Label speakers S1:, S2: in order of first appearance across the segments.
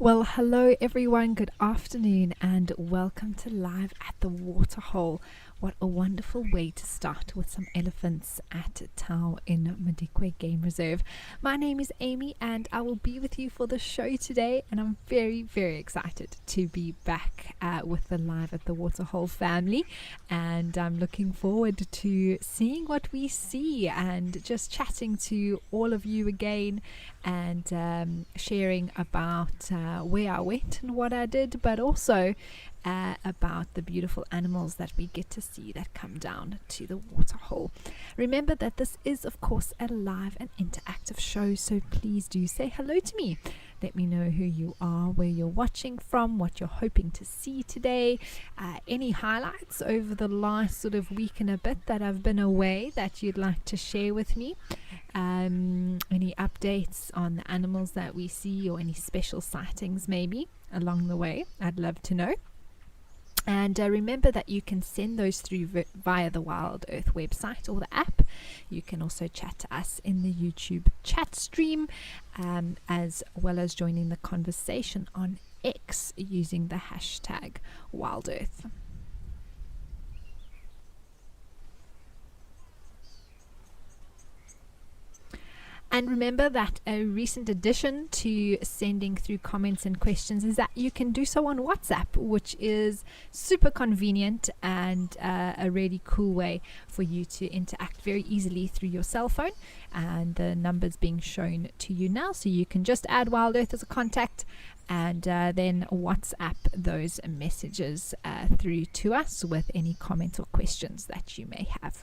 S1: Well, hello everyone, good afternoon, and welcome to Live at the Waterhole. What a wonderful way to start with some elephants at Tau in Madikwe Game Reserve. My name is Amy and I will be with you for the show today, and I'm very, very excited to be back with the Live at the Waterhole family, and I'm looking forward to seeing what we see and just chatting to all of you again and sharing about where I went and what I did, but also about the beautiful animals that we get to see that come down to the waterhole. Remember that this is, of course, a live and interactive show, so please do say hello to me. Let me know who you are, where you're watching from, what you're hoping to see today, any highlights over the last sort of week and a bit that I've been away that you'd like to share with me. Any updates on the animals that we see, or any special sightings maybe along the way. I'd love to know. And remember that you can send those through via the Wild Earth website or the app. You can also chat to us in the YouTube chat stream, as well as joining the conversation on X using the hashtag Wild Earth. And remember that a recent addition to sending through comments and questions is that you can do so on WhatsApp, which is super convenient and a really cool way for you to interact very easily through your cell phone. And the number's being shown to you now, so you can just add Wild Earth as a contact and then WhatsApp those messages through to us with any comments or questions that you may have.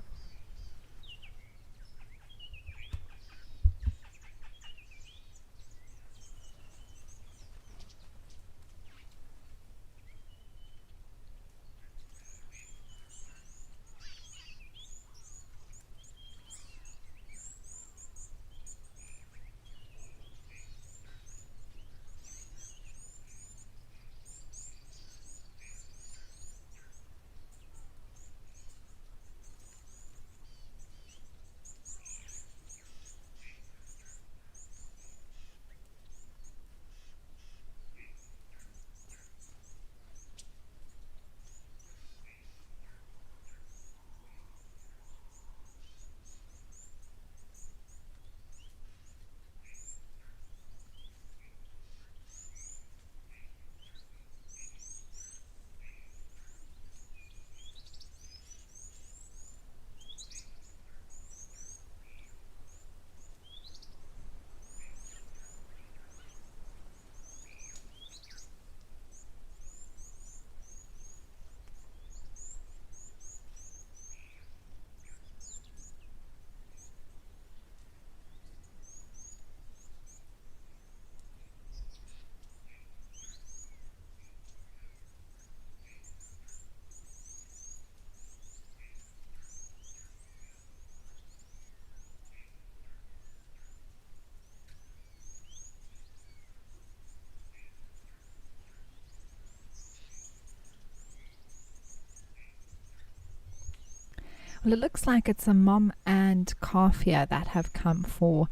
S1: Well, it looks like it's a mom and calf here that have come for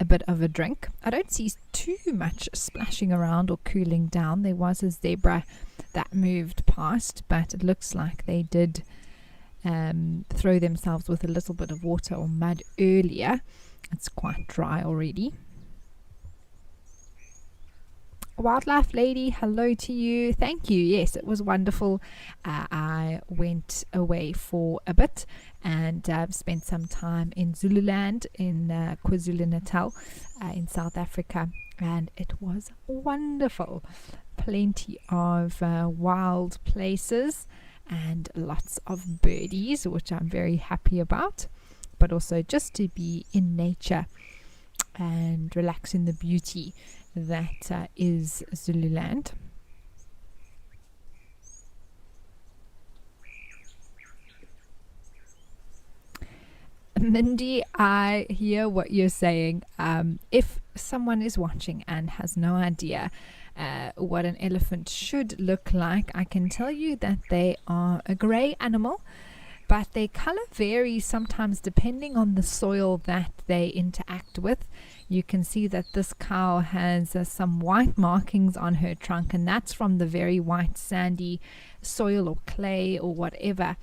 S1: a bit of a drink. I don't see too much splashing around or cooling down. There was a zebra that moved past, but it looks like they did throw themselves with a little bit of water or mud earlier. It's quite dry already. Wildlife lady, hello to you. Thank you. Yes, it was wonderful. I went away for a bit and spent some time in Zululand in KwaZulu-Natal in South Africa, and it was wonderful. Plenty of wild places and lots of birdies, which I'm very happy about, but also just to be in nature and relax in the beauty that is Zululand. Mindy, I hear what you're saying. If someone is watching and has no idea what an elephant should look like, I can tell you that they are a grey animal but their color varies sometimes depending on the soil that they interact with. You can see that this cow has some white markings on her trunk, and that's from the very white sandy soil or clay or whatever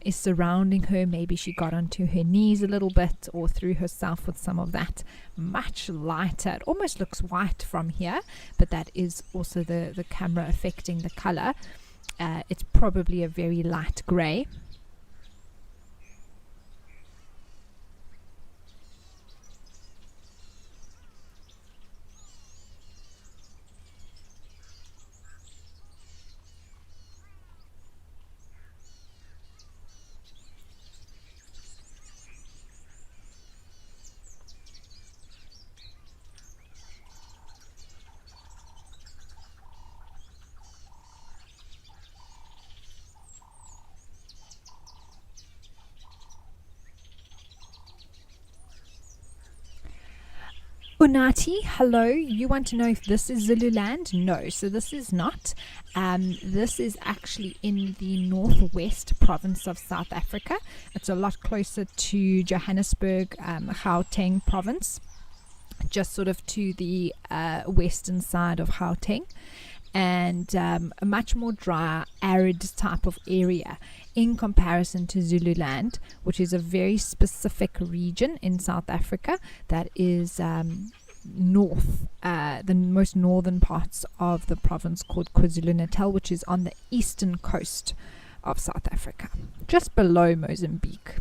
S1: is surrounding her. Maybe she got onto her knees a little bit or threw herself with some of that much lighter. It almost looks white from here, but that is also the camera affecting the color. It's probably a very light gray. Unati, hello. You want to know if this is Zululand? No, so this is not. This is actually in the northwest province of South Africa. It's a lot closer to Johannesburg, Gauteng province, just sort of to the western side of Gauteng, and a much more dry, arid type of area in comparison to Zululand, which is a very specific region in South Africa that is north, the most northern parts of the province called KwaZulu-Natal, which is on the eastern coast of South Africa, just below Mozambique.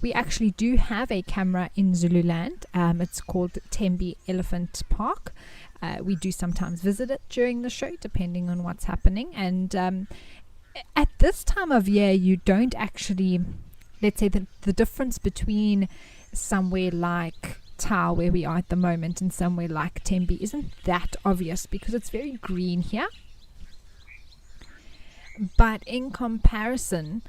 S1: We actually do have a camera in Zululand. It's called Tembe Elephant Park. We do sometimes visit it during the show, depending on what's happening. And at this time of year, you don't actually, let's say the difference between somewhere like Tau, where we are at the moment, and somewhere like Tembe isn't that obvious because it's very green here. But in comparison,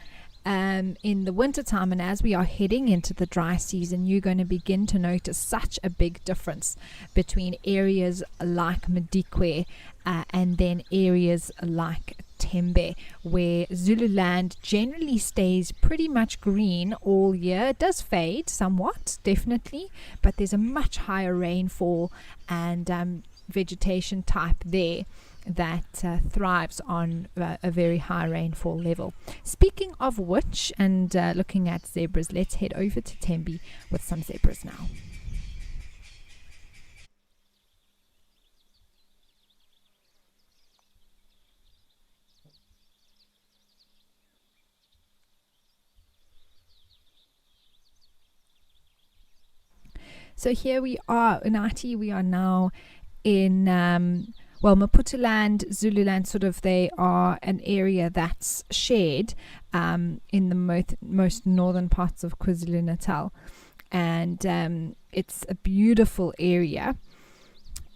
S1: in the wintertime, and as we are heading into the dry season, you're going to begin to notice such a big difference between areas like Madikwe and then areas like Tembe, where Zululand generally stays pretty much green all year. It does fade somewhat, definitely, but there's a much higher rainfall and vegetation type there that thrives on a very high rainfall level. Speaking of which, and looking at zebras, let's head over to Tembe with some zebras now. So here we are, Unati. We are now in Maputoland, Zululand, sort of, they are an area that's shared in the most northern parts of KwaZulu-Natal. And it's a beautiful area.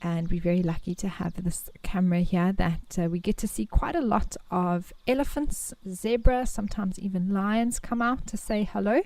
S1: And we're very lucky to have this camera here that we get to see quite a lot of elephants, zebra, sometimes even lions come out to say hello.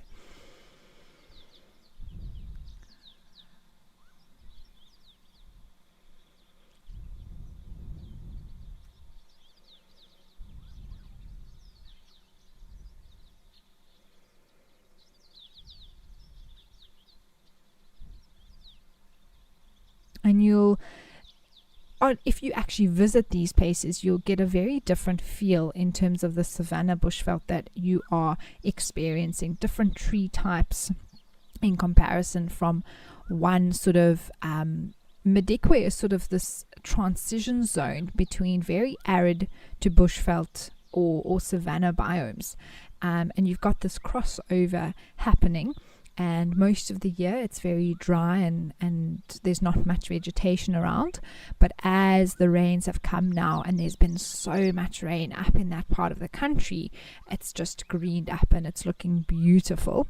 S1: And if you actually visit these places, you'll get a very different feel in terms of the savanna bushveld that you are experiencing. Different tree types in comparison from one sort of Madikwe is sort of this transition zone between very arid to bushveld or savanna biomes. And you've got this crossover happening. And most of the year it's very dry and there's not much vegetation around. But as the rains have come now, and there's been so much rain up in that part of the country, it's just greened up and it's looking beautiful.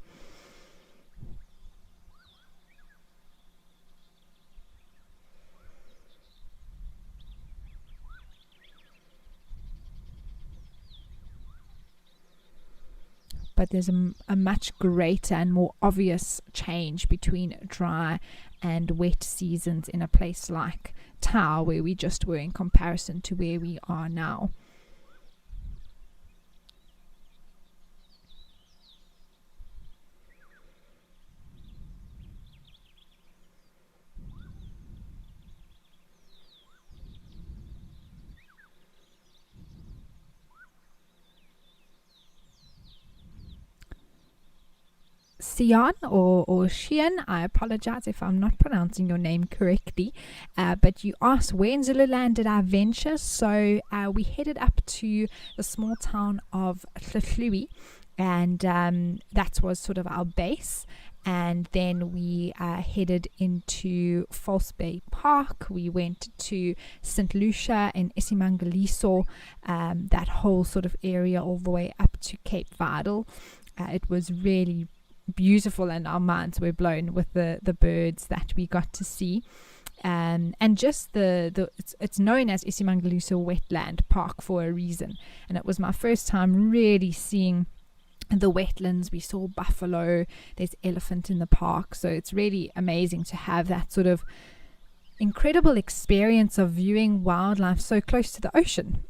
S1: but there's a much greater and more obvious change between dry and wet seasons in a place like Tau, where we just were, in comparison to where we are now. Sion or Xian, I apologize if I'm not pronouncing your name correctly, but you asked where in Zululand did I venture. So we headed up to the small town of Hlhlui, and that was sort of our base. And then we headed into False Bay Park. We went to St. Lucia and Isimangaliso, that whole sort of area all the way up to Cape Vidal. It was really beautiful, and our minds were blown with the birds that we got to see, and just it's known as Isimangaliso Wetland Park for a reason, and it was my first time really seeing the wetlands. We saw buffalo, there's elephant in the park, so it's really amazing to have that sort of incredible experience of viewing wildlife so close to the ocean,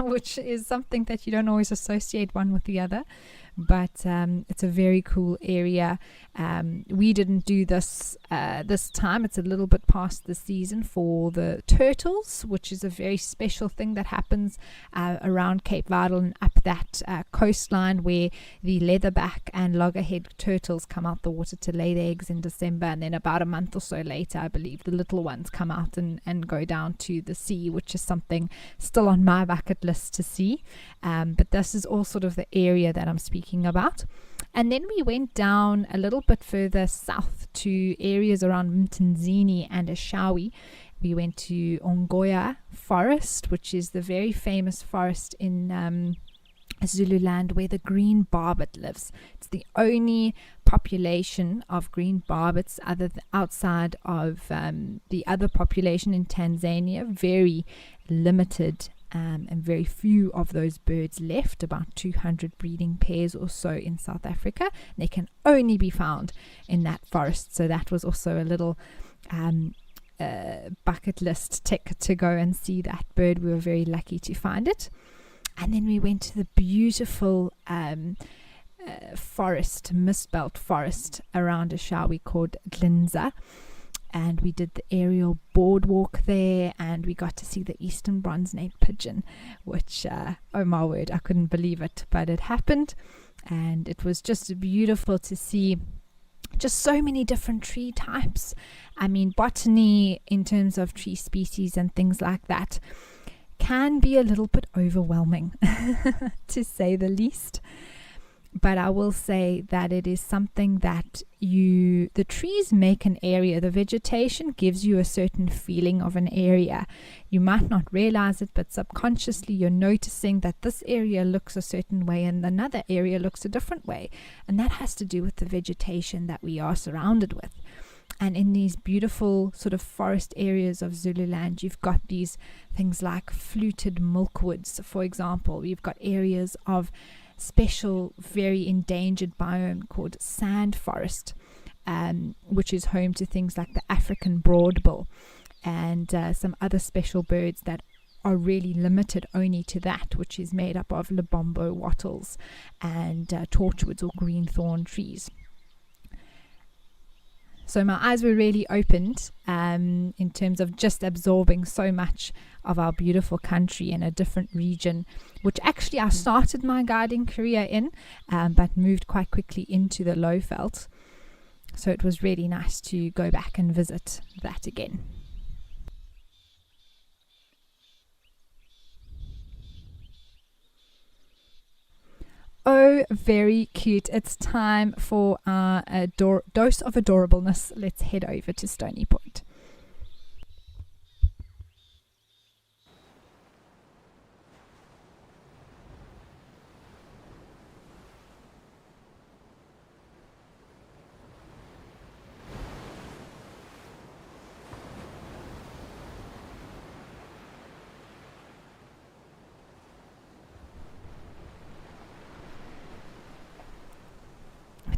S1: which is something that you don't always associate one with the other. But it's a very cool area. We didn't do this this time. It's a little bit past the season for the turtles, which is a very special thing that happens around Cape Vidal and up that coastline, where the leatherback and loggerhead turtles come out the water to lay their eggs in December, and then about a month or so later, I believe, the little ones come out and go down to the sea, which is something still on my bucket list to see. But this is all sort of the area that I'm speaking about. And then we went down a little bit further south to areas around Mtanzini and Eshawi. We went to Ongoya Forest, which is the very famous forest in Zululand where the green barbet lives. It's the only population of green barbets outside of the other population in Tanzania. Very limited, and very few of those birds left, about 200 breeding pairs or so in South Africa. They can only be found in that forest, so that was also a little bucket list tick to go and see that bird. We were very lucky to find it. And then we went to the beautiful forest, mistbelt forest around Eshawi called Glinza. And we did the aerial boardwalk there, and we got to see the eastern bronze-naped pigeon, which, oh my word, I couldn't believe it, but it happened. And it was just beautiful to see just so many different tree types. I mean, botany in terms of tree species and things like that can be a little bit overwhelming, to say the least. But I will say that it is something that the trees make an area. The vegetation gives you a certain feeling of an area. You might not realize it, but subconsciously you're noticing that this area looks a certain way and another area looks a different way. And that has to do with the vegetation that we are surrounded with. And in these beautiful sort of forest areas of Zululand, you've got these things like fluted milkwoods, for example. You've got areas of special, very endangered biome called sand forest, which is home to things like the African broadbill and some other special birds that are really limited only to that, which is made up of lebombo wattles and torchwoods or greenthorn trees. So my eyes were really opened in terms of just absorbing so much of our beautiful country in a different region, which actually I started my guiding career in, but moved quite quickly into the Lowveld. So it was really nice to go back and visit that again. Oh, very cute. It's time for our dose of adorableness. Let's head over to Stony Point.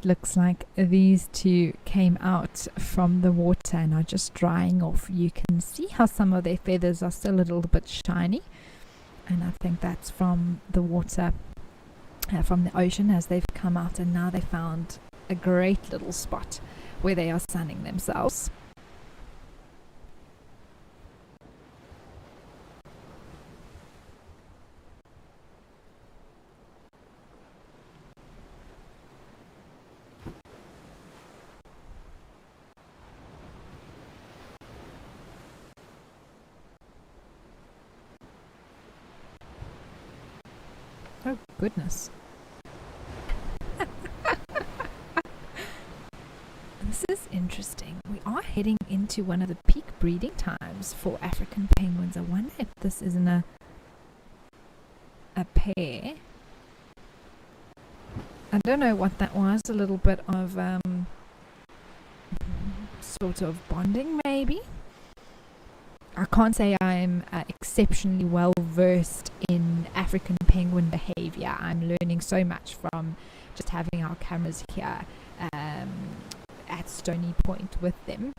S1: looks like these two came out from the water and are just drying off. You can see how some of their feathers are still a little bit shiny, and I think that's from the water, from the ocean, as they've come out, and now they found a great little spot where they are sunning themselves. Oh goodness. This is interesting. We are heading into one of the peak breeding times for African penguins. I wonder if this isn't a pair. I don't know what that was. A little bit of sort of bonding, maybe. I can't say I'm exceptionally well versed in African penguin behavior. I'm learning so much from just having our cameras here at Stony Point with them.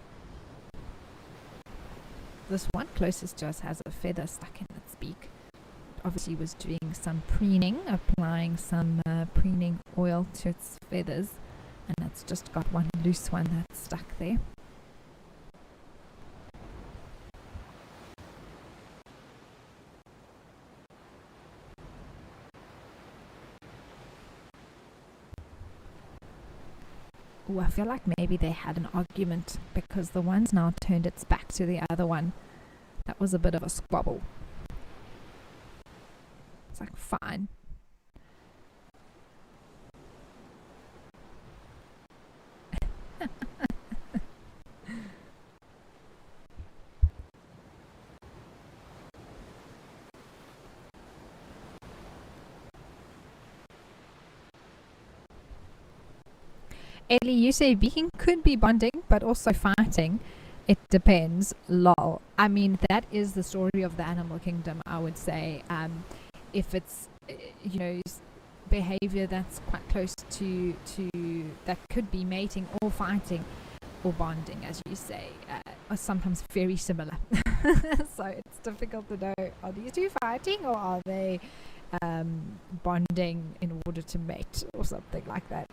S1: This one closest to us has a feather stuck in its beak. Obviously was doing some preening, applying some preening oil to its feathers, and it's just got one loose one that's stuck there. Oh, I feel like maybe they had an argument because the one's now turned its back to the other one. That was a bit of a squabble. It's like, fine. Ellie, you say beaking could be bonding, but also fighting. It depends. Lol. I mean, that is the story of the animal kingdom, I would say. If it's, behavior that's quite close to that could be mating or fighting or bonding, as you say, are sometimes very similar. So it's difficult to know, are these two fighting or are they bonding in order to mate or something like that.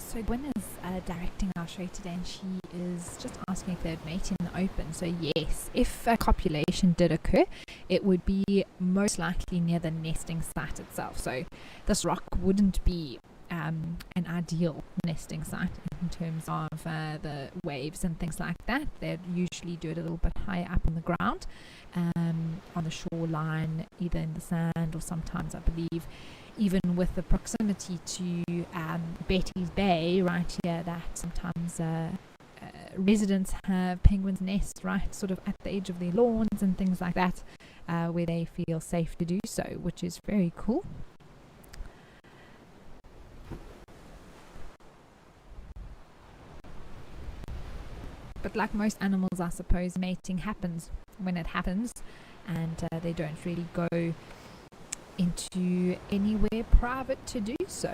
S1: So Gwen is directing our show today, and she is just asking if they'd mate in the open. So yes, if a copulation did occur, it would be most likely near the nesting site itself. So this rock wouldn't be an ideal nesting site in terms of the waves and things like that. They'd usually do it a little bit higher up on the ground, on the shoreline, either in the sand or sometimes, I believe, even with the proximity to Betty's Bay right here, that sometimes residents have penguins nest right sort of at the edge of their lawns and things like that, where they feel safe to do so, which is very cool. But like most animals, I suppose, mating happens when it happens, and they don't really go into anywhere private to do so.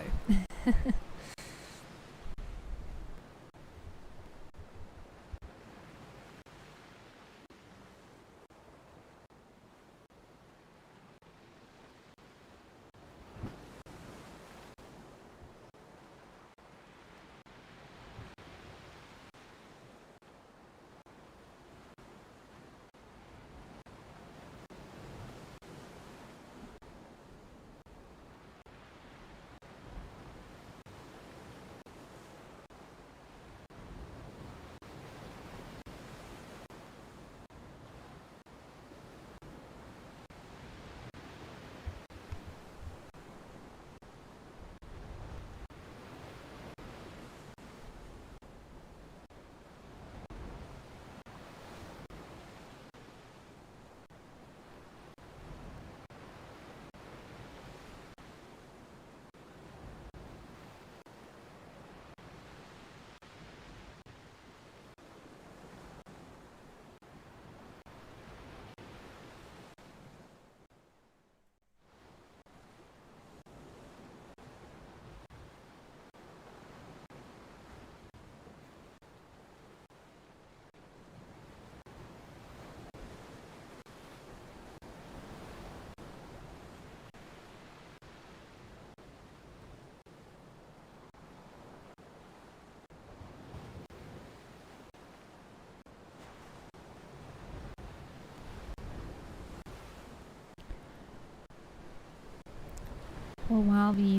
S1: Well, while these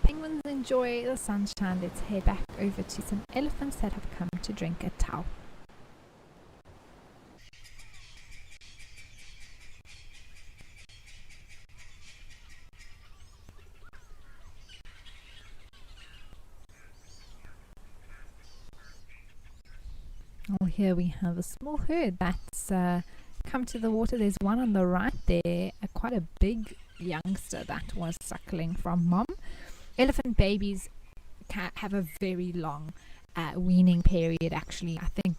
S1: penguins enjoy the sunshine, let's head back over to some elephants that have come to drink a towel. Well, here we have a small herd that's come to the water. There's one on the right there, quite a big youngster that was suckling from mom. Elephant babies have a very long weaning period, actually. I think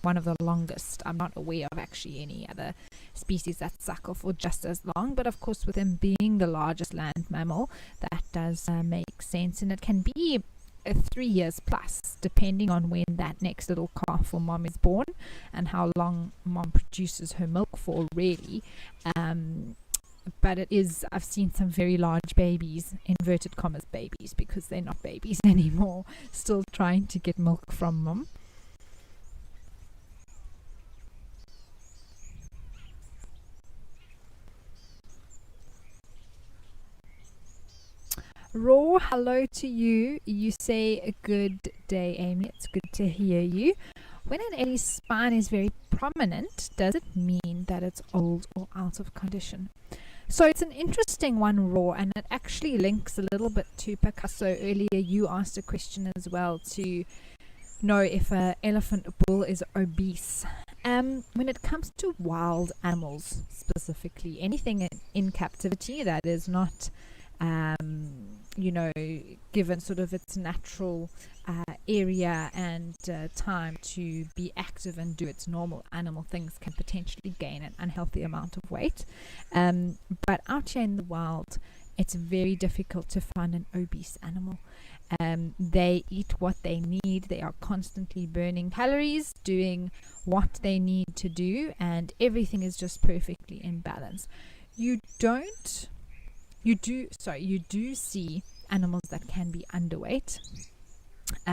S1: one of the longest. I'm not aware of actually any other species that suckle for just as long, but of course with them being the largest land mammal, that does make sense, and it can be 3 years plus, depending on when that next little calf or mom is born and how long mom produces her milk for, really. But it is, I've seen some very large babies, inverted commas babies, because they're not babies anymore, still trying to get milk from mom. Raw, hello to you. You say a good day, Amy. It's good to hear you. When an Ellie's spine is very prominent, does it mean that it's old or out of condition? So it's an interesting one, Raw, and it actually links a little bit to Picasso. Earlier you asked a question as well to know if an elephant bull is obese. When it comes to wild animals, specifically anything in captivity that is not given sort of its natural area and time to be active and do its normal animal things, can potentially gain an unhealthy amount of weight. But out here in the wild, it's very difficult to find an obese animal. They eat what they need. They are constantly burning calories, doing what they need to do, and everything is just perfectly in balance. You do see animals that can be underweight.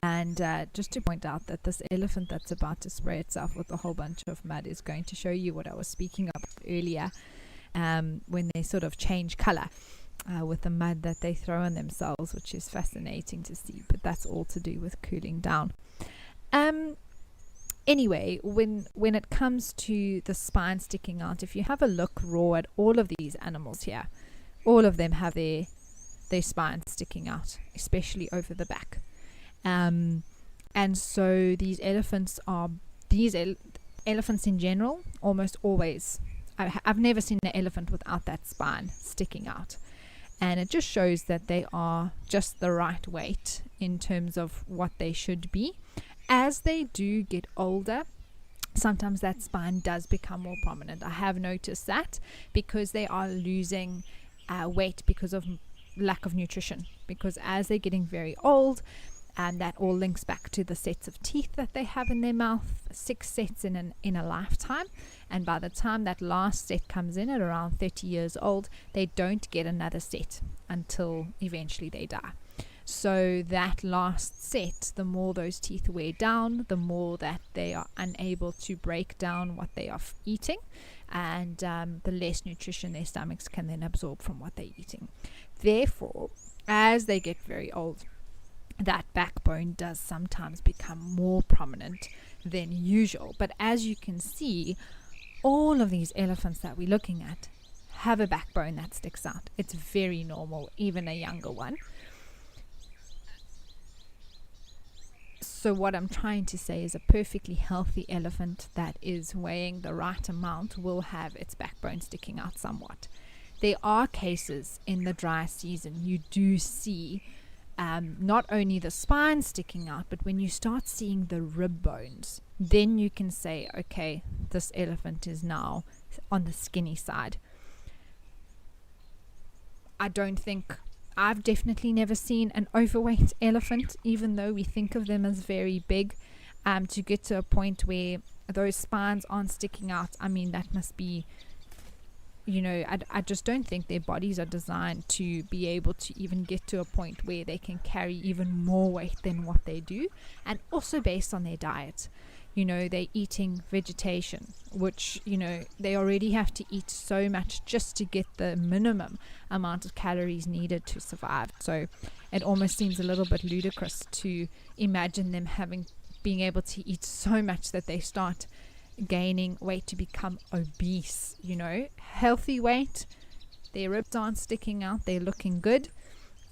S1: And just to point out that this elephant that's about to spray itself with a whole bunch of mud is going to show you what I was speaking of earlier, when they sort of change color with the mud that they throw on themselves, which is fascinating to see, but that's all to do with cooling down. Anyway, when it comes to the spine sticking out, if you have a look raw at all of these animals here, all of them have their spine sticking out, especially over the back. And so these elephants elephants in general, almost always, I've never seen an elephant without that spine sticking out. And it just shows that they are just the right weight in terms of what they should be. As they do get older, sometimes that spine does become more prominent. I have noticed that because they are losing weight because of lack of nutrition. Because as they're getting very old, and that all links back to the sets of teeth that they have in their mouth, 6 sets in a lifetime. And by the time that last set comes in at around 30 years old, they don't get another set until eventually they die. So that last set, the more those teeth wear down, the more that they are unable to break down what they are eating, and the less nutrition their stomachs can then absorb from what they're eating. Therefore, as they get very old, that backbone does sometimes become more prominent than usual. But as you can see, all of these elephants that we're looking at have a backbone that sticks out. It's very normal, even a younger one. So what I'm trying to say is a perfectly healthy elephant that is weighing the right amount will have its backbone sticking out somewhat. There are cases in the dry season you do see not only the spine sticking out, but when you start seeing the rib bones, then you can say, okay, this elephant is now on the skinny side. I've definitely never seen an overweight elephant, even though we think of them as very big, to get to a point where those spines aren't sticking out. I mean, that must be, I just don't think their bodies are designed to be able to even get to a point where they can carry even more weight than what they do. And also based on their diet. They're eating vegetation, which, they already have to eat so much just to get the minimum amount of calories needed to survive. So it almost seems a little bit ludicrous to imagine them being able to eat so much that they start gaining weight to become obese. Healthy weight, their ribs aren't sticking out, they're looking good.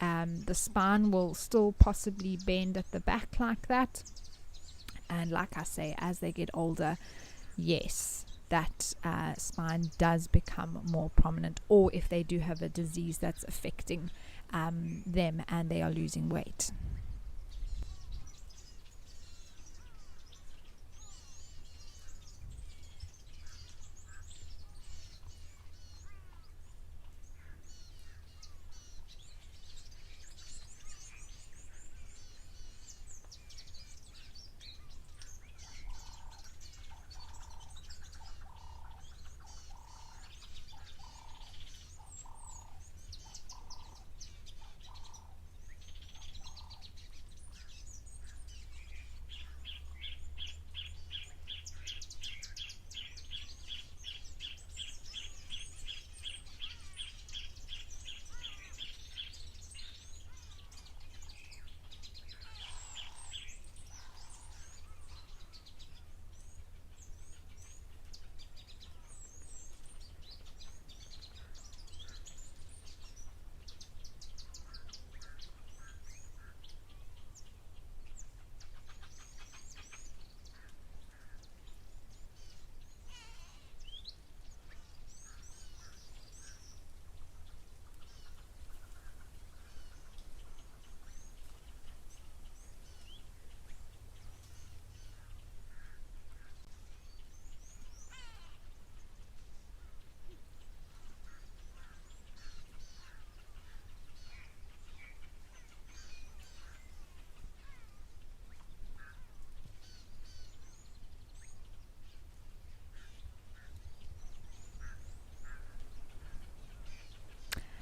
S1: The spine will still possibly bend at the back like that. And like I say, as they get older, yes, that spine does become more prominent. Or if they do have a disease that's affecting them and they are losing weight.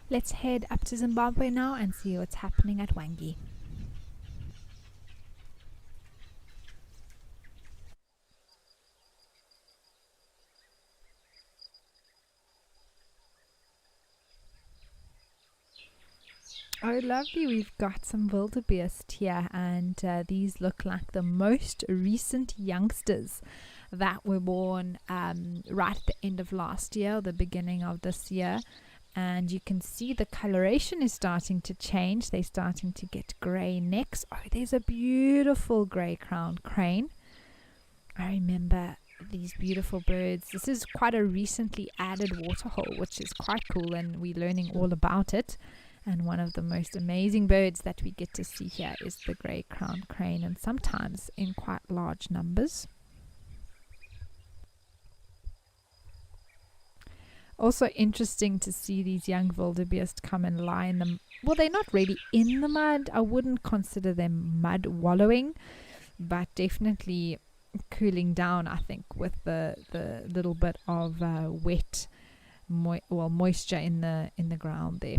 S1: Let's head up to Zimbabwe now and see what's happening at Wangi. Oh, lovely. We've got some wildebeest here, and these look like the most recent youngsters that were born right at the end of last year, the beginning of this year. And you can see the coloration is starting to change. They're starting to get grey necks. Oh, there's a beautiful grey-crowned crane. I remember these beautiful birds. This is quite a recently added waterhole, which is quite cool, and we're learning all about it. And one of the most amazing birds that we get to see here is the grey-crowned crane, and sometimes in quite large numbers. Also interesting to see these young wildebeest come and lie in the... Well, they're not really in the mud. I wouldn't consider them mud wallowing, but definitely cooling down, I think, with the little bit of wet moisture in the ground there.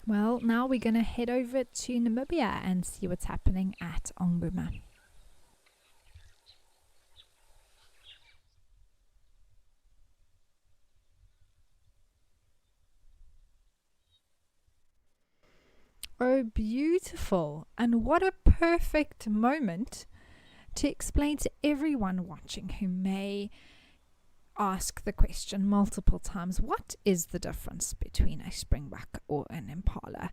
S1: Well, now we're going to head over to Namibia and see what's happening at Onguma. Oh, beautiful. And what a perfect moment to explain to everyone watching who may ask the question multiple times, what is the difference between a springbuck or an impala?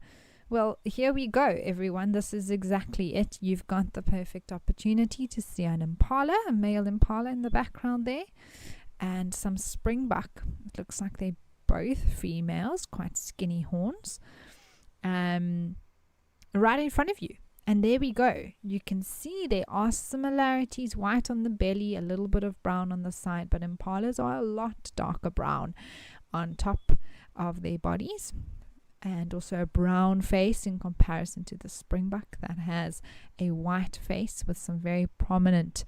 S1: Well, here we go, everyone. This is exactly it. You've got the perfect opportunity to see an impala, a male impala in the background there, and some springbuck. It looks like they're both females, quite skinny horns, right in front of you. And there we go. You can see there are similarities, white on the belly, a little bit of brown on the side, but impalas are a lot darker brown on top of their bodies, and also a brown face in comparison to the springbuck that has a white face with some very prominent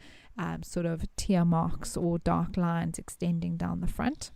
S1: sort of tear marks or dark lines extending down the front.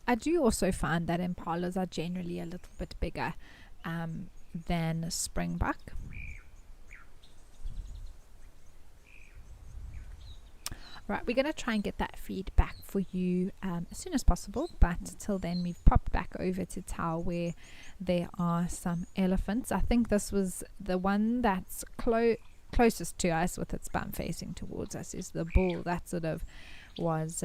S1: I do also find that impalas are generally a little bit bigger than springbuck. Right, we're going to try and get that feedback for you as soon as possible, but till then we've popped back over to Tau where there are some elephants. I think this was the one that's closest to us with its bum facing towards us is the bull that sort of was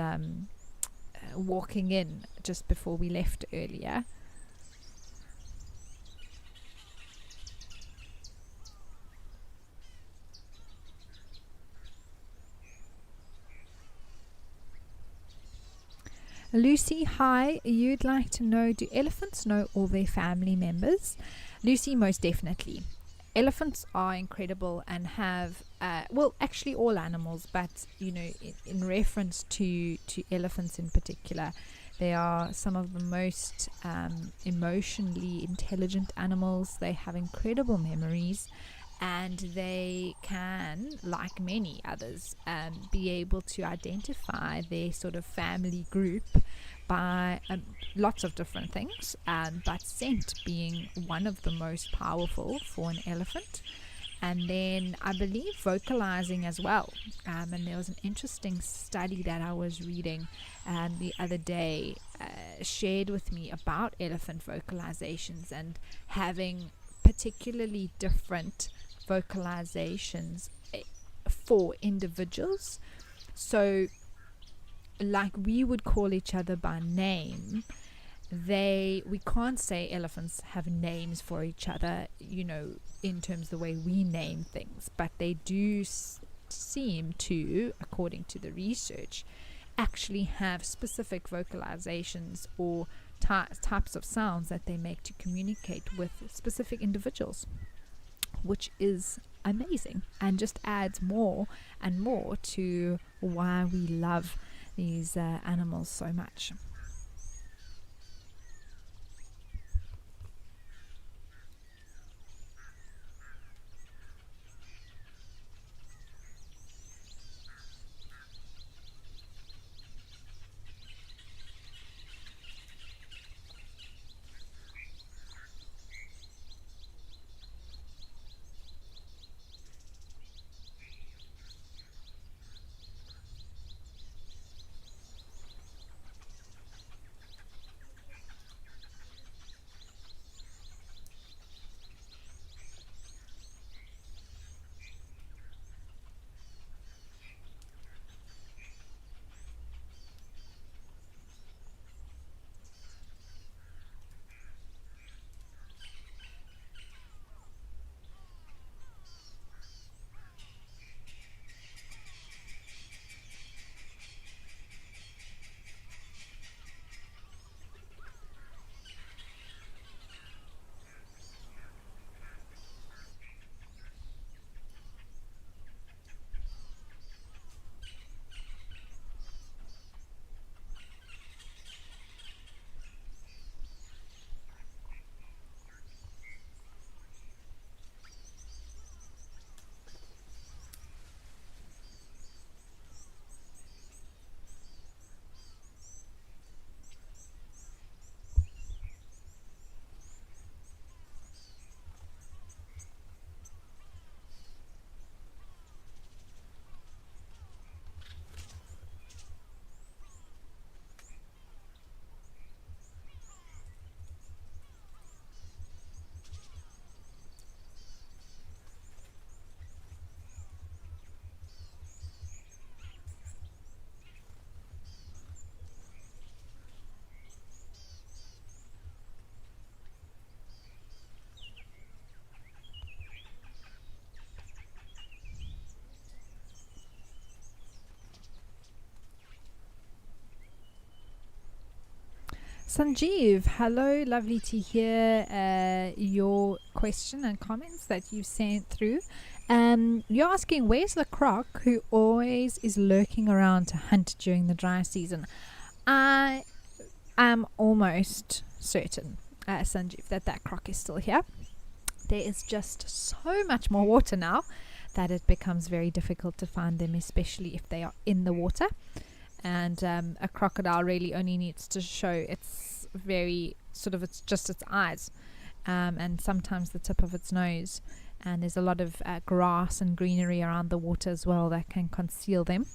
S1: walking in just before we left earlier. Lucy, hi. You'd like to know, do elephants know all their family members? Lucy, most definitely. Elephants are incredible and have, well, actually all animals, but in reference to elephants in particular, they are some of the most emotionally intelligent animals. They have incredible memories, and they can, like many others, be able to identify their sort of family group by lots of different things, but scent being one of the most powerful for an elephant. And then I believe vocalizing as well. And there was an interesting study that I was reading the other day, shared with me about elephant vocalizations and having particularly different vocalizations for individuals. So like we would call each other by name, we can't say elephants have names for each other, in terms of the way we name things, but they do seem to, according to the research, actually have specific vocalizations or types of sounds that they make to communicate with specific individuals, which is amazing and just adds more and more to why we love these animals so much. Sanjeev, hello, lovely to hear your question and comments that you've sent through. You're asking, where's the croc who always is lurking around to hunt during the dry season? I am almost certain, Sanjeev, that croc is still here. There is just so much more water now that it becomes very difficult to find them, especially if they are in the water. And a crocodile really only needs to show its it's just its eyes, and sometimes the tip of its nose, and there's a lot of grass and greenery around the water as well that can conceal them.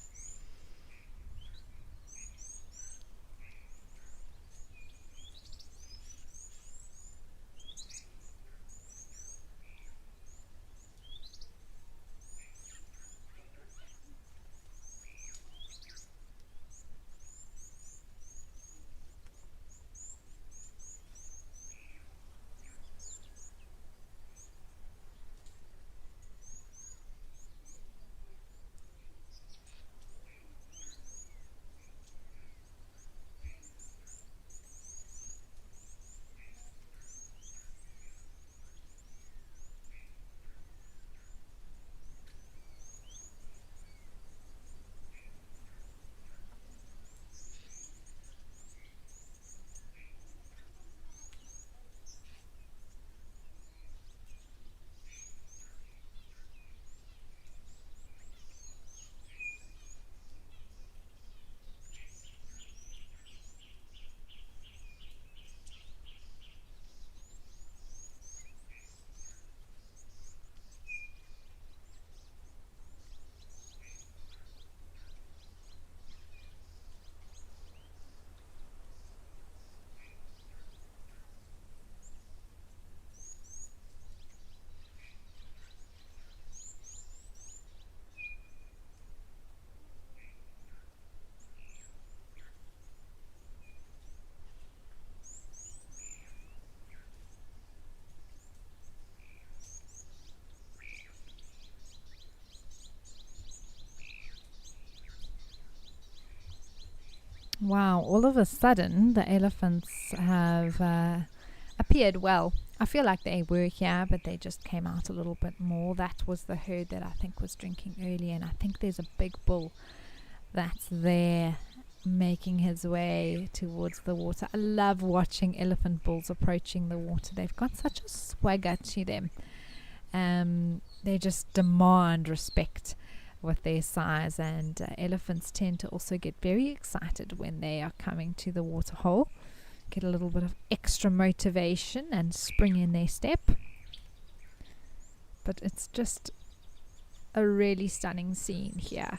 S1: Wow, all of a sudden the elephants have appeared. Well, I feel like they were here, but they just came out a little bit more. That was the herd that I think was drinking earlier, and I think there's a big bull that's there making his way towards the water. I love watching elephant bulls approaching the water. They've got such a swagger to them. They just demand respect with their size, and elephants tend to also get very excited when they are coming to the waterhole, get a little bit of extra motivation and spring in their step. But it's just a really stunning scene here,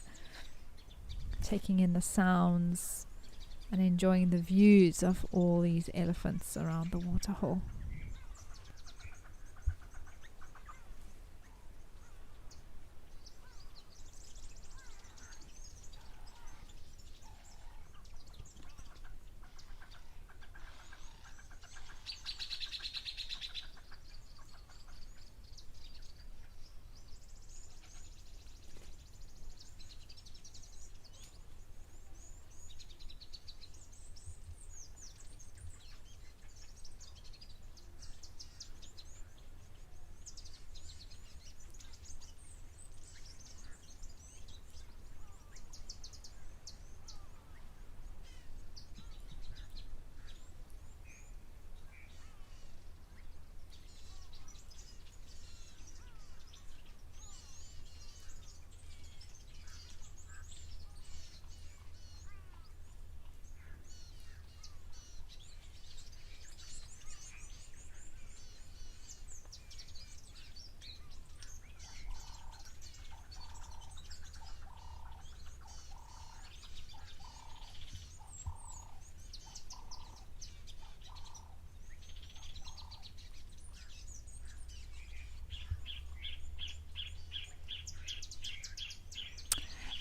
S1: taking in the sounds and enjoying the views of all these elephants around the waterhole.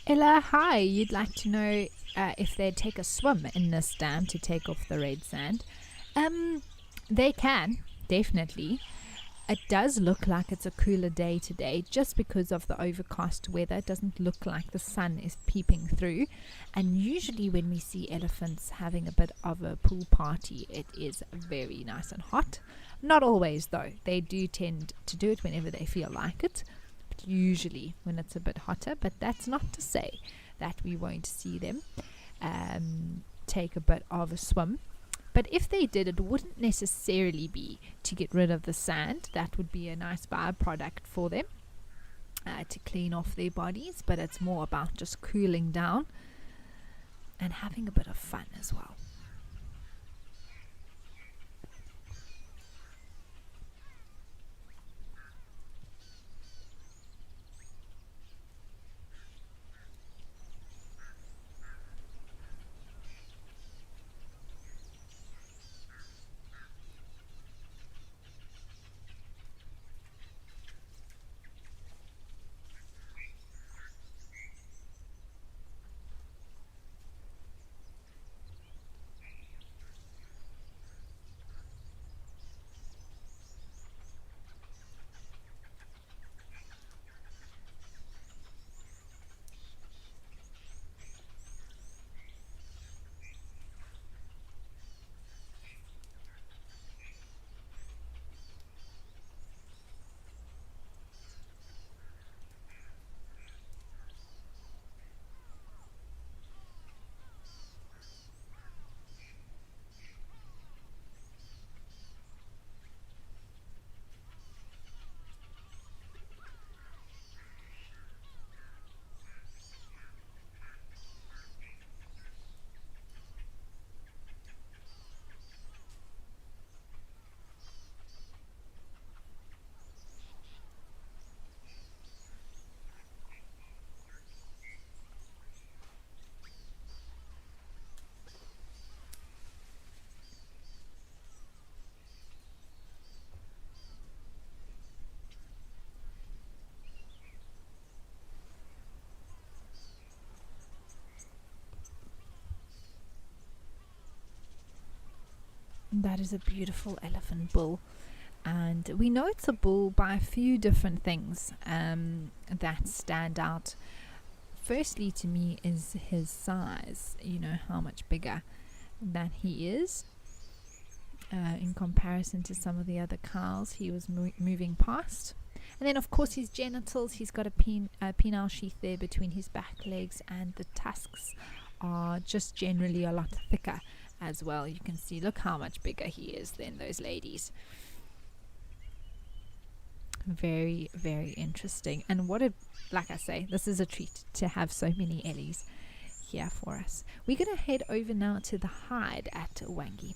S1: Ella, hi. You'd like to know if they'd take a swim in this dam to take off the red sand. They can, definitely. It does look like it's a cooler day today just because of the overcast weather. It doesn't look like the sun is peeping through. And usually when we see elephants having a bit of a pool party, it is very nice and hot. Not always, though. They do tend to do it whenever they feel like it. Usually when it's a bit hotter, but that's not to say that we won't see them take a bit of a swim. But if they did, it wouldn't necessarily be to get rid of the sand. That would be a nice byproduct for them to clean off their bodies, but it's more about just cooling down and having a bit of fun as well. That is a beautiful elephant bull, and we know it's a bull by a few different things that stand out firstly to me is his size, how much bigger that he is in comparison to some of the other cows he was moving past. And then of course his genitals, he's got a penile sheath there between his back legs, and the tusks are just generally a lot thicker as well. You can see, look how much bigger he is than those ladies. Very, very interesting. And like I say, this is a treat to have so many Ellies here for us. We're going to head over now to the hide at Wangi.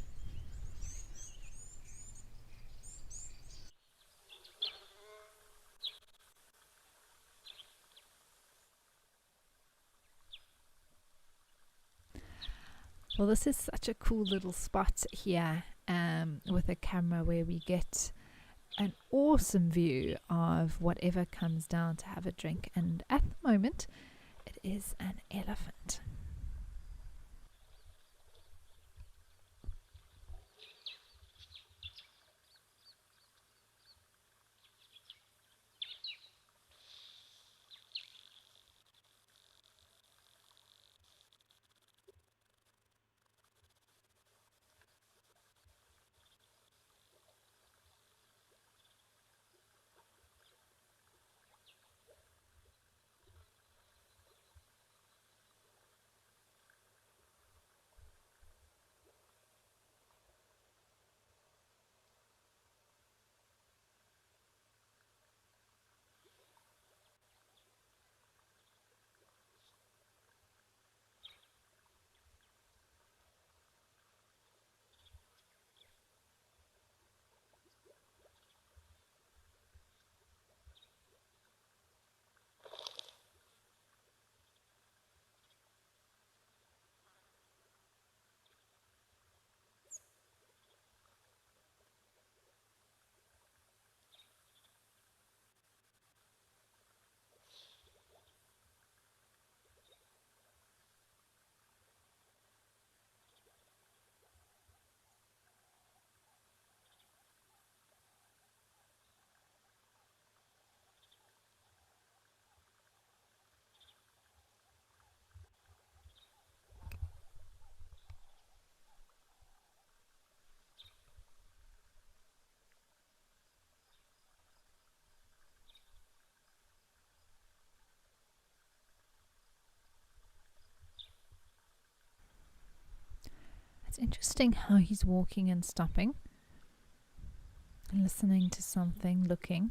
S1: Well, this is such a cool little spot here with a camera where we get an awesome view of whatever comes down to have a drink. And at the moment, it is an elephant. It's interesting how he's walking and stopping, listening to something, looking.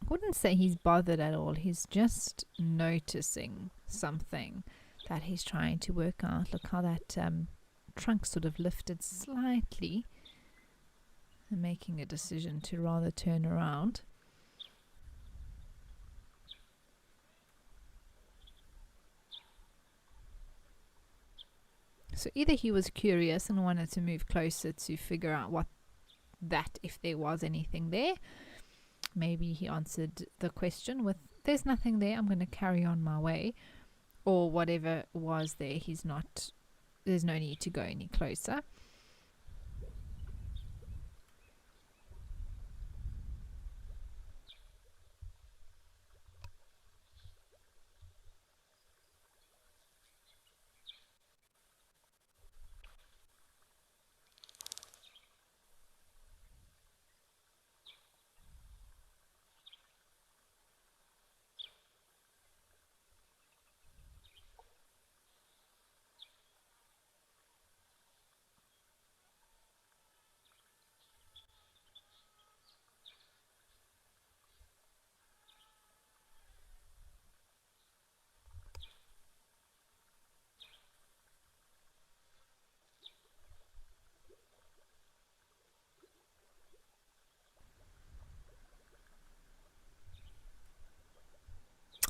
S1: I wouldn't say he's bothered at all. He's just noticing something that he's trying to work out. Look how that trunk sort of lifted slightly, and making a decision to rather turn around. So either he was curious and wanted to move closer to figure out if there was anything there. Maybe he answered the question with, there's nothing there, I'm going to carry on my way. Or whatever was there, there's no need to go any closer.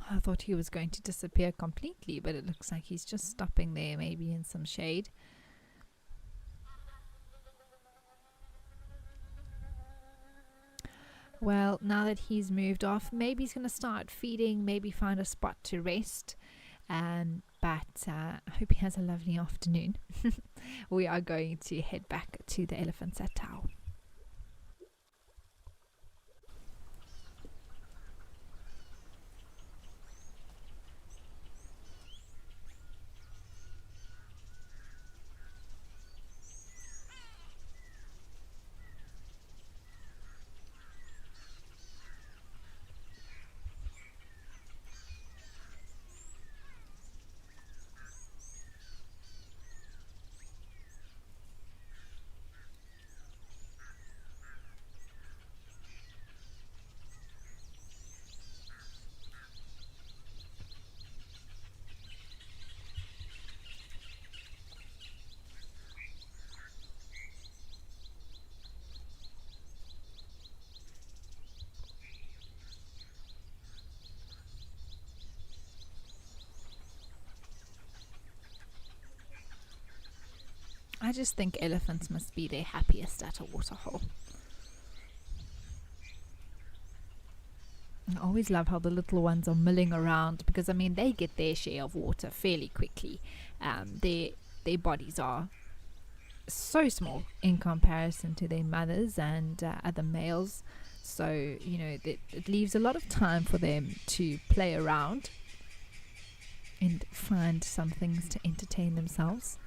S1: I thought he was going to disappear completely, but it looks like he's just stopping there, maybe in some shade. Well, now that he's moved off, maybe he's going to start feeding, maybe find a spot to rest. But I hope he has a lovely afternoon. We are going to head back to the elephants at Tau. I just think elephants must be their happiest at a waterhole. I always love how the little ones are milling around, because I mean they get their share of water fairly quickly. Their bodies are so small in comparison to their mothers and other males, so it leaves a lot of time for them to play around and find some things to entertain themselves.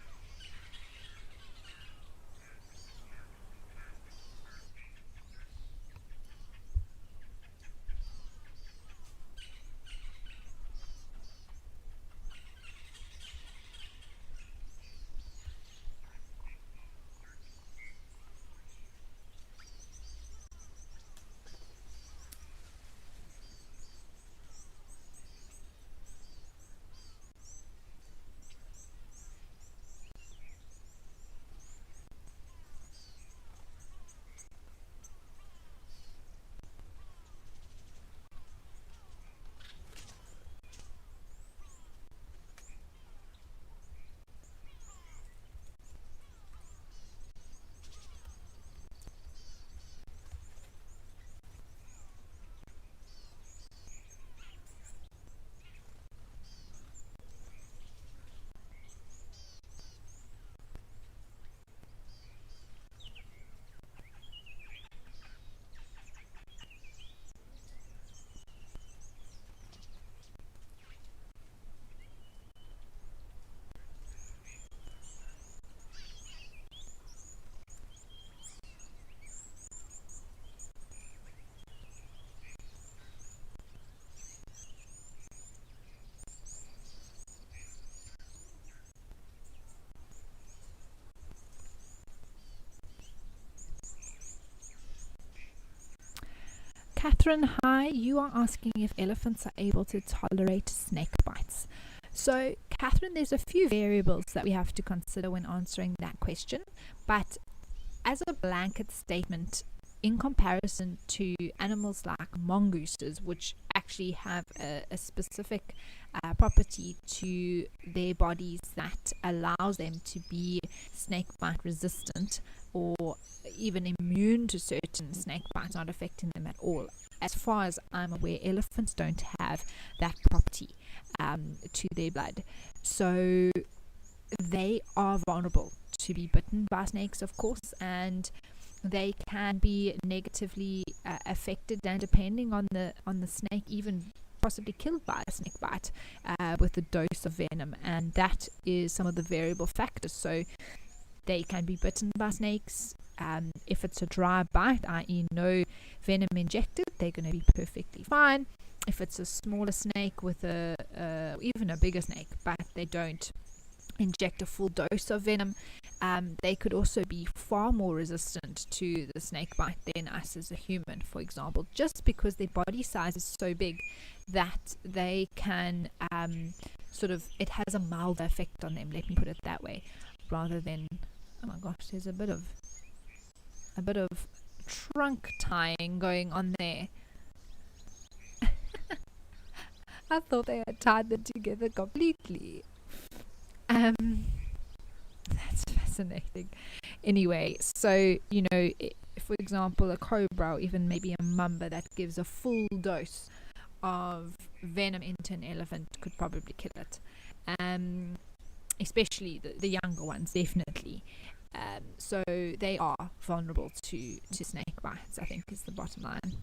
S1: Catherine, hi. You are asking if elephants are able to tolerate snake bites. So, Catherine, there's a few variables that we have to consider when answering that question, but as a blanket statement, in comparison to animals like mongooses, which actually have a specific property to their bodies that allows them to be snake bite resistant, or even immune to certain snake bites, not affecting them at all. As far as I'm aware, elephants don't have that property to their blood. So they are vulnerable to be bitten by snakes, of course, and they can be negatively affected, and depending on the snake, even possibly killed by a snake bite with a dose of venom. And that is some of the variable factors. So they can be bitten by snakes. If it's a dry bite, i.e. no venom injected, they're going to be perfectly fine. If it's a smaller snake with even a bigger snake, but they don't inject a full dose of venom, they could also be far more resistant to the snake bite than us as a human, for example, just because their body size is so big that they can it has a milder effect on them, let me put it that way, rather than, oh my gosh, there's a bit of trunk tying going on there. I thought they had tied them together completely. That's fascinating. Anyway, so for example, a cobra, or even maybe a mamba that gives a full dose of venom into an elephant could probably kill it. Especially the younger ones, definitely. So they are vulnerable to snake bites, I think, is the bottom line.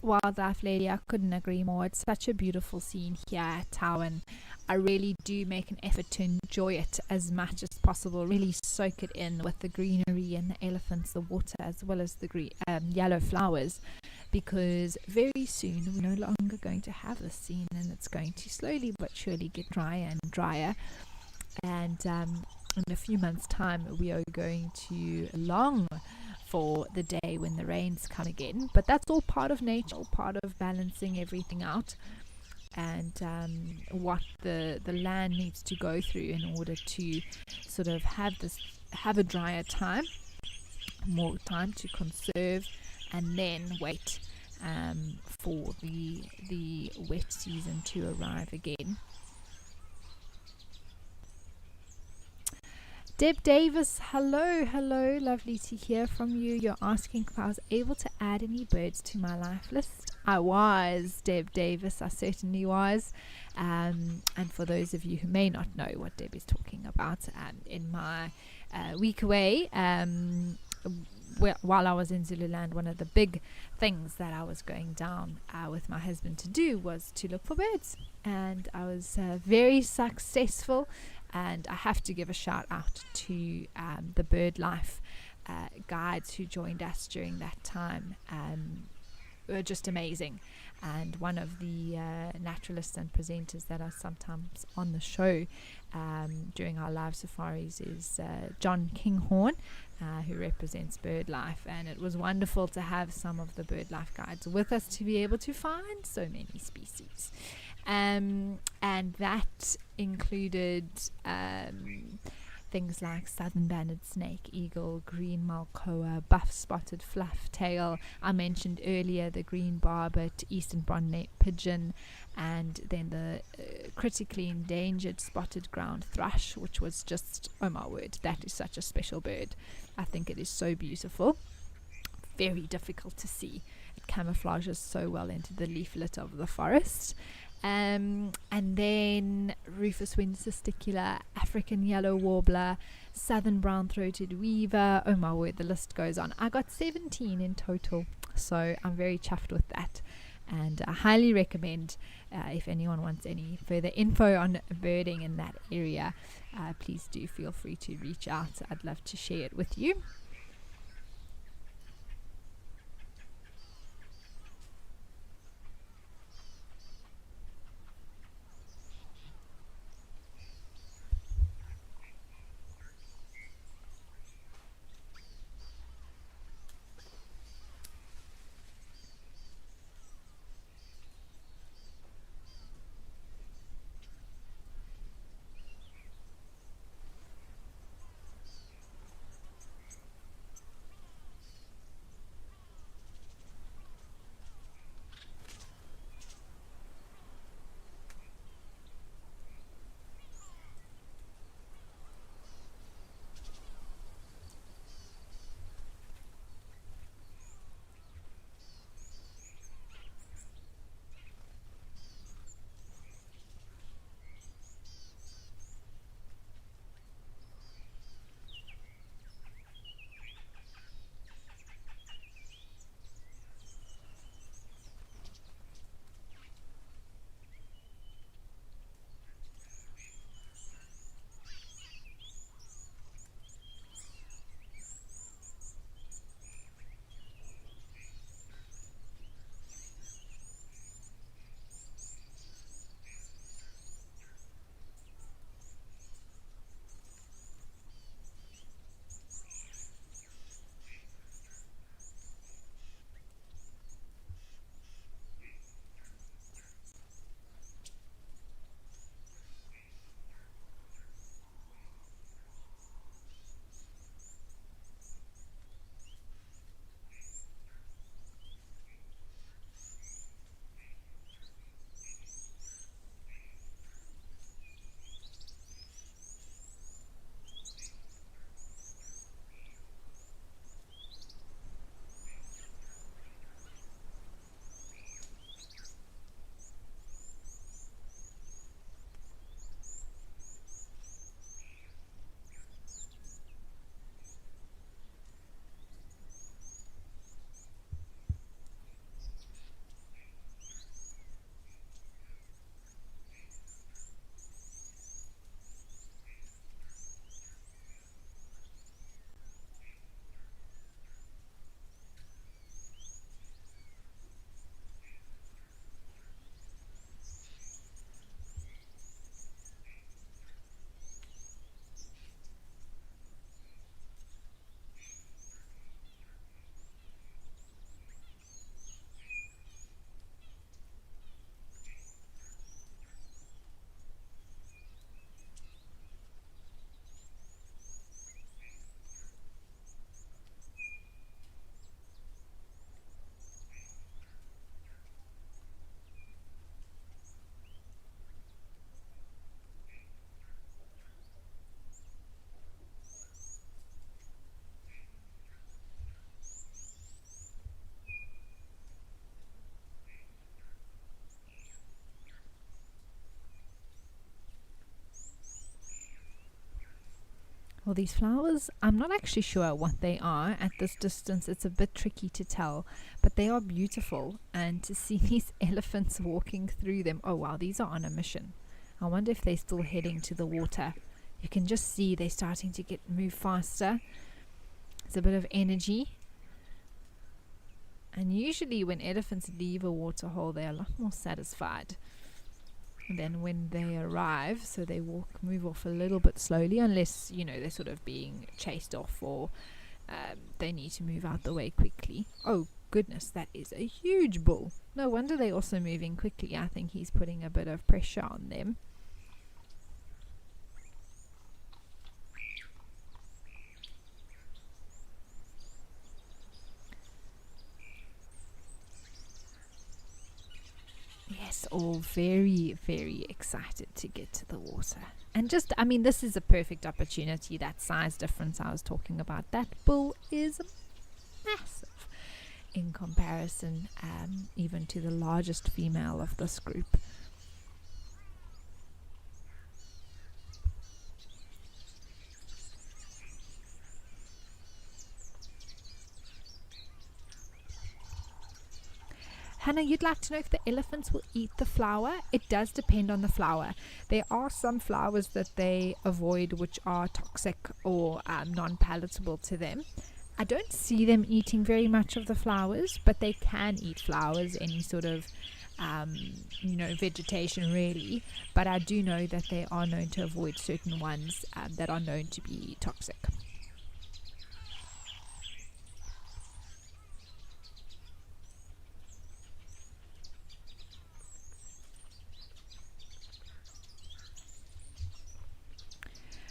S1: wildlife lady, I couldn't agree more. It's such a beautiful scene here at Tau, and I really do make an effort to enjoy it as much as possible, really soak it in with the greenery and the elephants, the water, as well as the yellow flowers, because very soon we're no longer going to have this scene, and it's going to slowly but surely get drier and drier. And in a few months' time, we are going to long for the day when the rains come again. But that's all part of nature, all part of balancing everything out, and what the land needs to go through in order to sort of have a drier time, more time to conserve, and then wait for the wet season to arrive again. Deb Davis, hello, lovely to hear from you. You're asking if I was able to add any birds to my life list. I was, Deb Davis, I certainly was. And for those of you who may not know what Deb is talking about, in my week away, while I was in Zululand, one of the big things that I was going down with my husband to do was to look for birds. And I was very successful. And I have to give a shout out to the bird life guides who joined us during that time. Were just amazing. And one of the naturalists and presenters that are sometimes on the show during our live safaris is John Kinghorn, who represents bird life. And it was wonderful to have some of the bird life guides with us to be able to find so many species. And that included things like southern banded snake, eagle, green malkoa, buff-spotted fluff-tail. I mentioned earlier the green barbet, eastern brown-necked pigeon, and then the critically endangered spotted ground thrush, which was just, oh my word, that is such a special bird. I think it is so beautiful. Very difficult to see. It camouflages so well into the leaflet of the forest. And then Rufous winged-testicular, African yellow warbler, southern brown-throated weaver. Oh my word, the list goes on. I got 17 in total, so I'm very chuffed with that. And I highly recommend, if anyone wants any further info on birding in that area, please do feel free to reach out. I'd love to share it with you. Well, these flowers, I'm not actually sure what they are at this distance. It's a bit tricky to tell, but they are beautiful. And to see these elephants walking through them, oh wow, these are on a mission. I wonder if they're still heading to the water. You can just see they're starting to move faster. It's a bit of energy. And usually when elephants leave a waterhole, they're a lot more satisfied than when they arrive. So they move off a little bit slowly, unless, they're sort of being chased off, or they need to move out the way quickly. Oh goodness, that is a huge bull. No wonder they're also moving quickly. I think he's putting a bit of pressure on them. Yes, all very, very excited to get to the water. And this is a perfect opportunity. That size difference I was talking about, that bull is massive in comparison, even to the largest female of this group. Hannah, you'd like to know if the elephants will eat the flower? It does depend on the flower. There are some flowers that they avoid which are toxic or non-palatable to them. I don't see them eating very much of the flowers, but they can eat flowers, any sort of vegetation really. But I do know that they are known to avoid certain ones that are known to be toxic.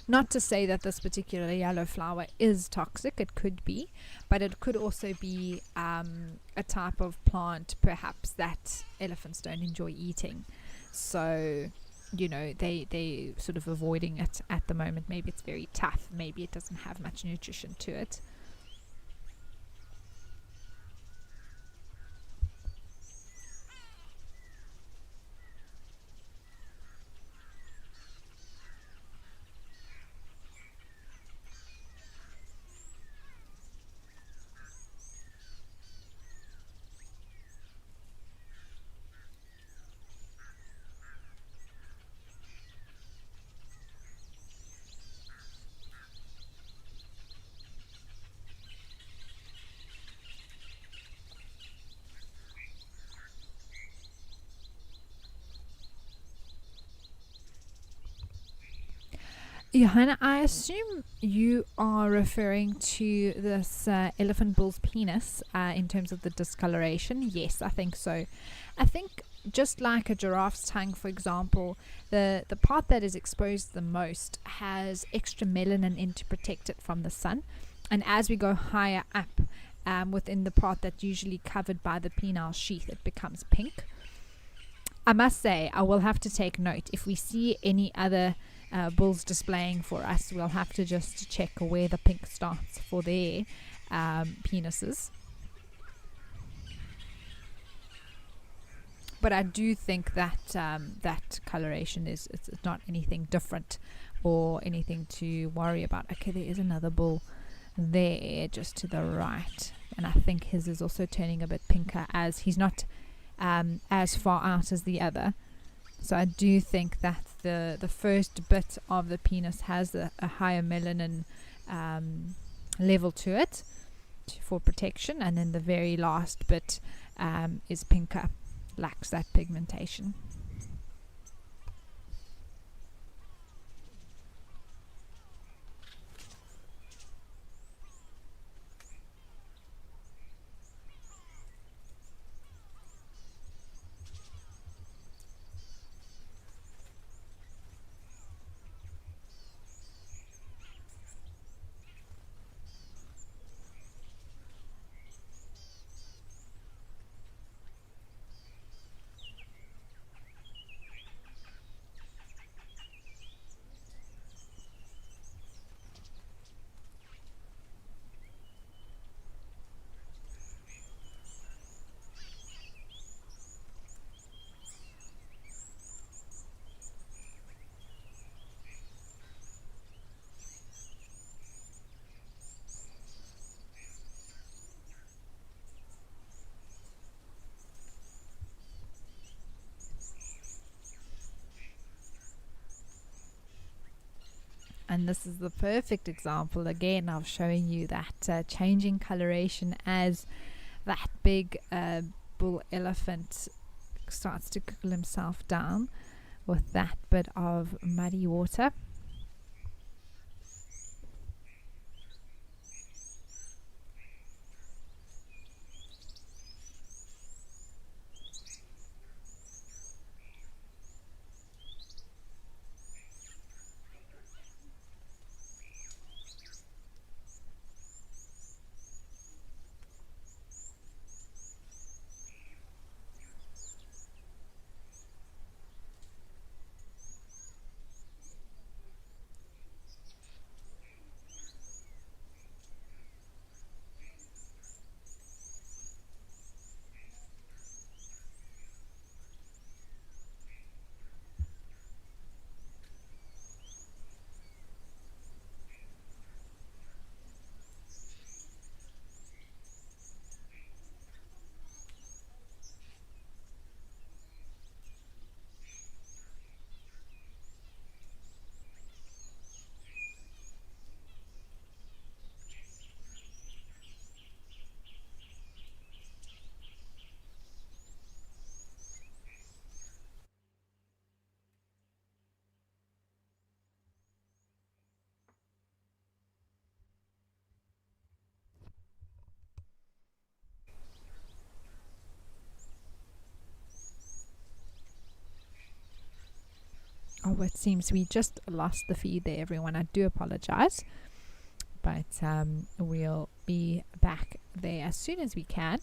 S1: Not to say that this particular yellow flower is toxic, it could be, but it could also be a type of plant perhaps that elephants don't enjoy eating. So, they sort of avoiding it at the moment. Maybe it's very tough, maybe it doesn't have much nutrition to it. Johanna, I assume you are referring to this elephant bull's penis in terms of the discoloration. Yes, I think so. I think just like a giraffe's tongue, for example, the part that is exposed the most has extra melanin in to protect it from the sun. And as we go higher up within the part that's usually covered by the penile sheath, it becomes pink. I must say, I will have to take note. If we see any other bulls displaying for us, we'll have to just check where the pink starts for their penises. But I do think that that coloration it's not anything different or anything to worry about. Okay, there is another bull there just to the right, and I think his is also turning a bit pinker, as he's not as far out as the other. So I do think that the first bit of the penis has a higher melanin level to it for protection, and then the very last bit is pinker, lacks that pigmentation. And this is the perfect example again of showing you that changing coloration as that big bull elephant starts to cool himself down with that bit of muddy water. Oh, it seems we just lost the feed there, everyone. I do apologize, but we'll be back there as soon as we can.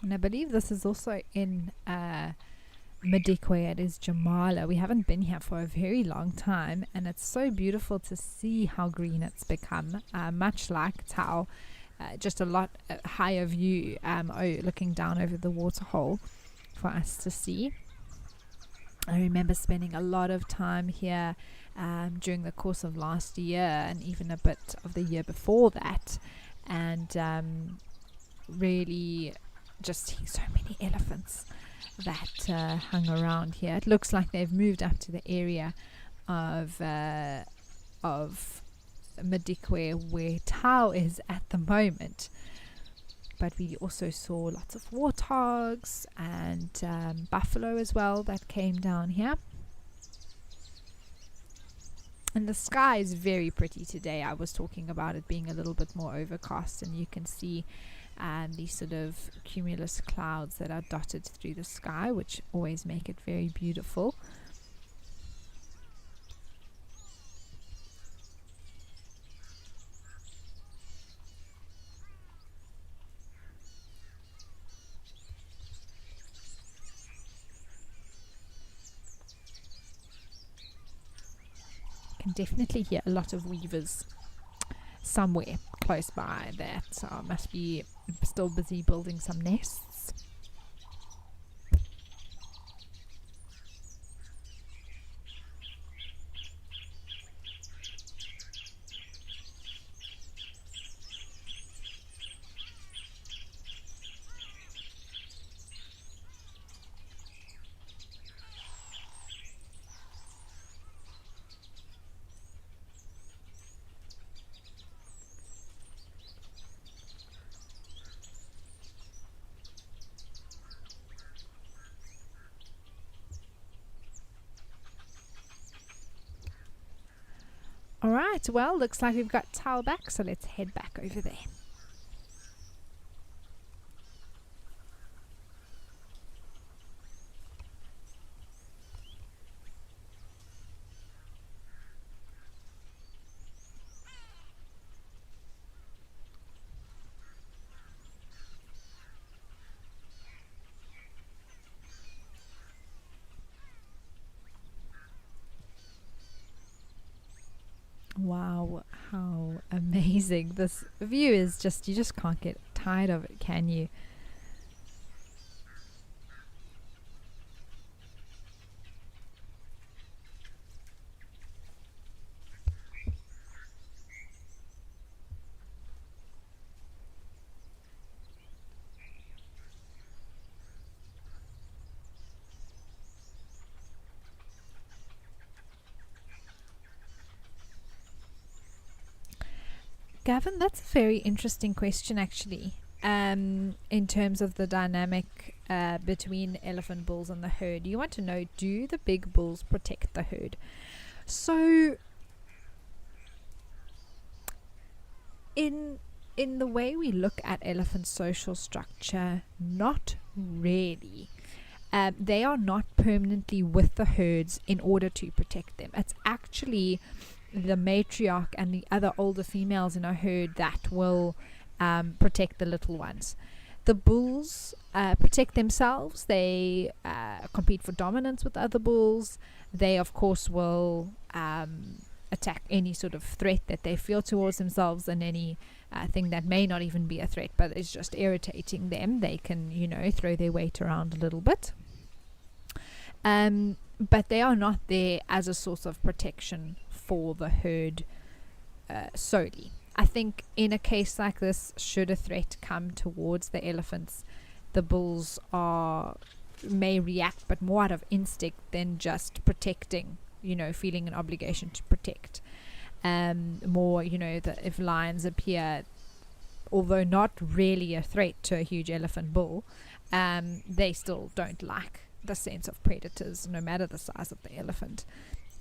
S1: And I believe this is also in Madikwe. It is Jamala. We haven't been here for a very long time, and it's so beautiful to see how green it's become, much like Tau. Just a lot higher view, looking down over the waterhole for us to see. I remember spending a lot of time here during the course of last year and even a bit of the year before that, and really just seeing so many elephants that hung around here. It looks like they've moved up to the area of Madikwe where Tau is at the moment. But we also saw lots of warthogs and buffalo as well that came down here. And the sky is very pretty today. I was talking about it being a little bit more overcast, and you can see these sort of cumulus clouds that are dotted through the sky, which always make it very beautiful. Can definitely hear a lot of weavers somewhere close by that must be still busy building some nests. Alright, well, looks like we've got Tau back, so let's head back over there. amazing. This view is just, you just can't get tired of it, can you? Gavin, that's a very interesting question, actually. In terms of the dynamic between elephant bulls and the herd, you want to know, do the big bulls protect the herd? So, in the way we look at elephant social structure, not really. They are not permanently with the herds in order to protect them. It's actually the matriarch and the other older females in a herd that will protect the little ones. The bulls protect themselves. They compete for dominance with other bulls. They, of course, will attack any sort of threat that they feel towards themselves, and any thing that may not even be a threat but is just irritating them. They can, throw their weight around a little bit. But they are not there as a source of protection for the herd solely. I think in a case like this, should a threat come towards the elephants, the bulls may react, but more out of instinct than just protecting, feeling an obligation to protect. More, that if lions appear, although not really a threat to a huge elephant bull, they still don't like the sense of predators, no matter the size of the elephant,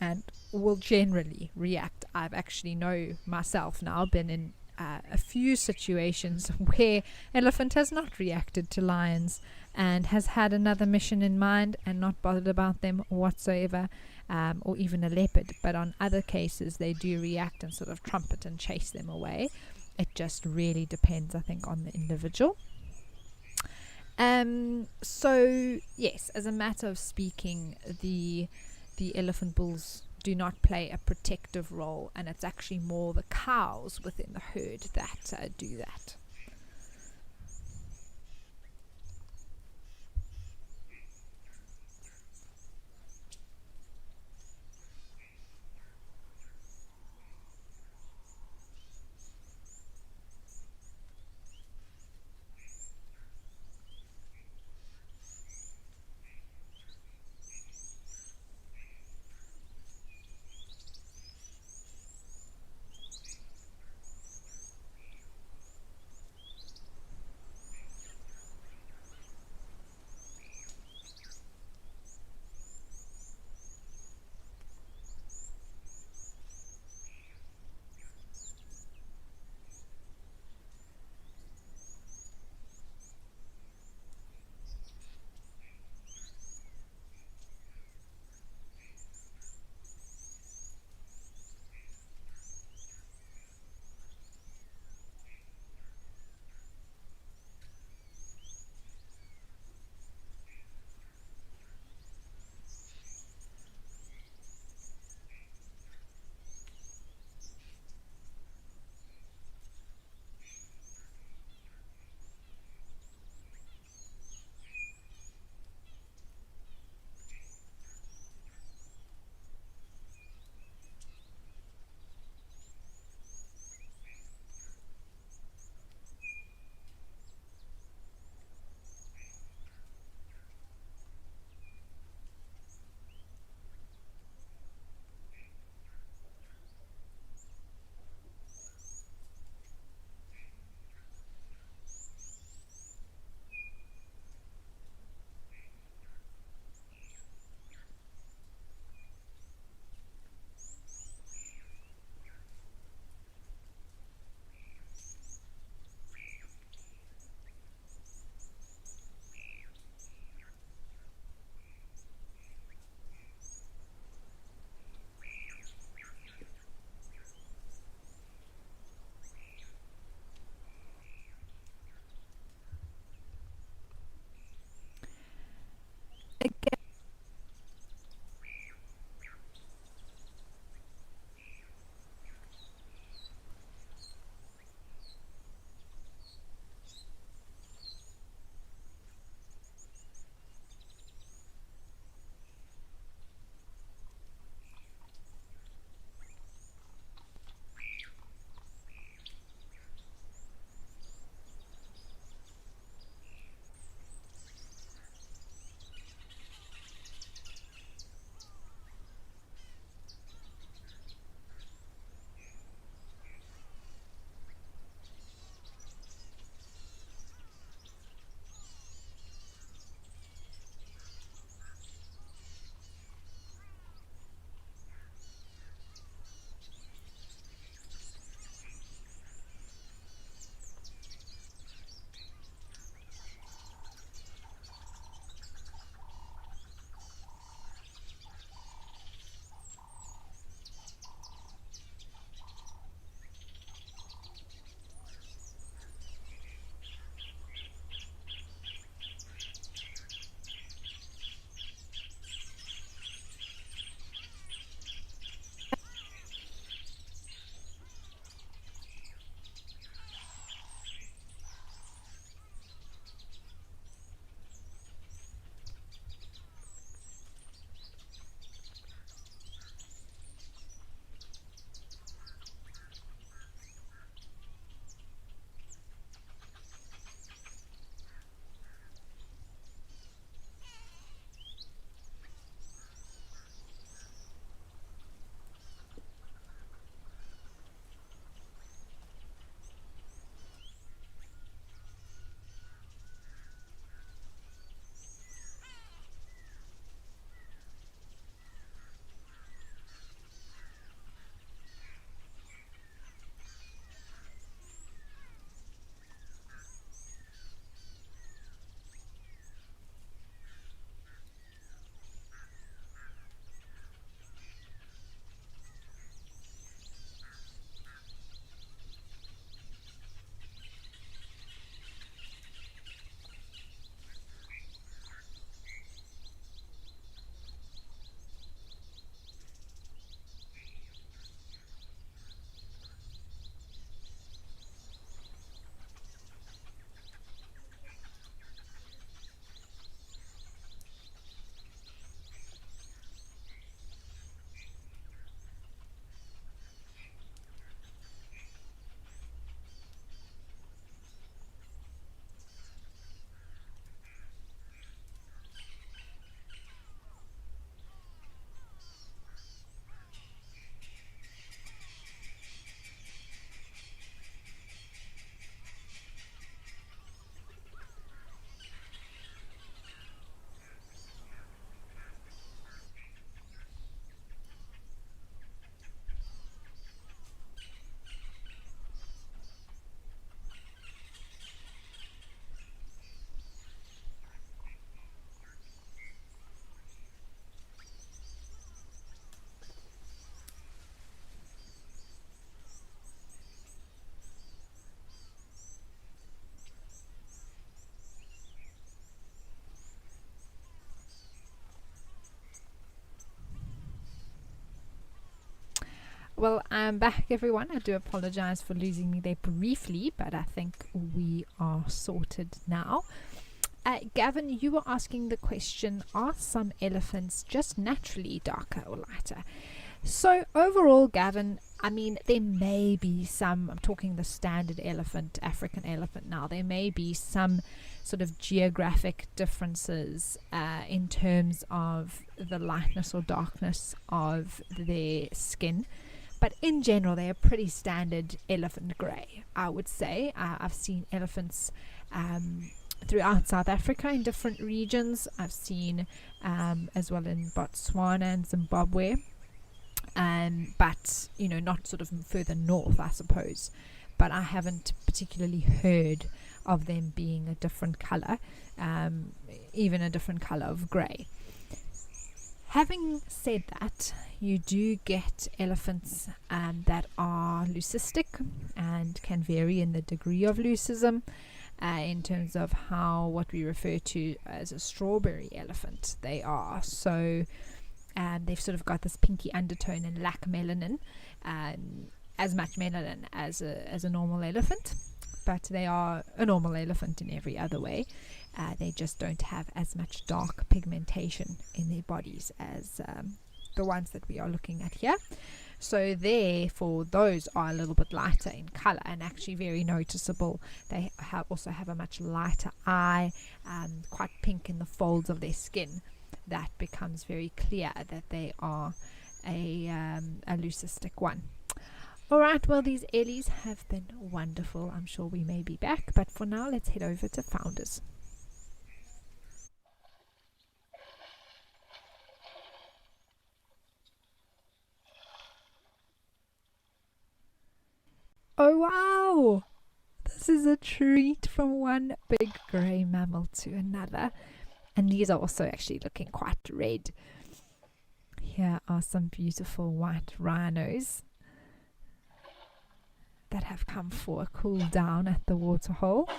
S1: and will generally react. I've actually myself now been in a few situations where elephant has not reacted to lions and has had another mission in mind and not bothered about them whatsoever, or even a leopard. But on other cases, they do react and sort of trumpet and chase them away. It just really depends, I think, on the individual. So yes, as a matter of speaking, the elephant bulls do not play a protective role, and it's actually more the cows within the herd that do that. Well, I'm back, everyone. I do apologize for losing me there briefly, but I think we are sorted now. Gavin, you were asking the question, are some elephants just naturally darker or lighter? So overall, Gavin, I mean, there may be some, I'm talking the standard elephant, African elephant now, there may be some sort of geographic differences in terms of the lightness or darkness of their skin. But in general, they are pretty standard elephant grey, I would say. I've seen elephants throughout South Africa in different regions. I've seen as well in Botswana and Zimbabwe. But, you know, not sort of further north, I suppose. But I haven't particularly heard of them being a different colour, even a different colour of grey. Having said that, you do get elephants that are leucistic and can vary in the degree of leucism in terms of what we refer to as a strawberry elephant they are. So they've sort of got this pinky undertone and lack melanin, as much melanin as a normal elephant, but they are a normal elephant in every other way. They just don't have as much dark pigmentation in their bodies as the ones that we are looking at here. So therefore, those are a little bit lighter in color and actually very noticeable. They also have a much lighter eye, quite pink in the folds of their skin. That becomes very clear that they are a leucistic one. Alright, well, these Ellies have been wonderful. I'm sure we may be back, but for now, let's head over to Founders. Oh wow! This is a treat from one big grey mammal to another. And these are also actually looking quite red. Here are some beautiful white rhinos that have come for a cool down at the waterhole.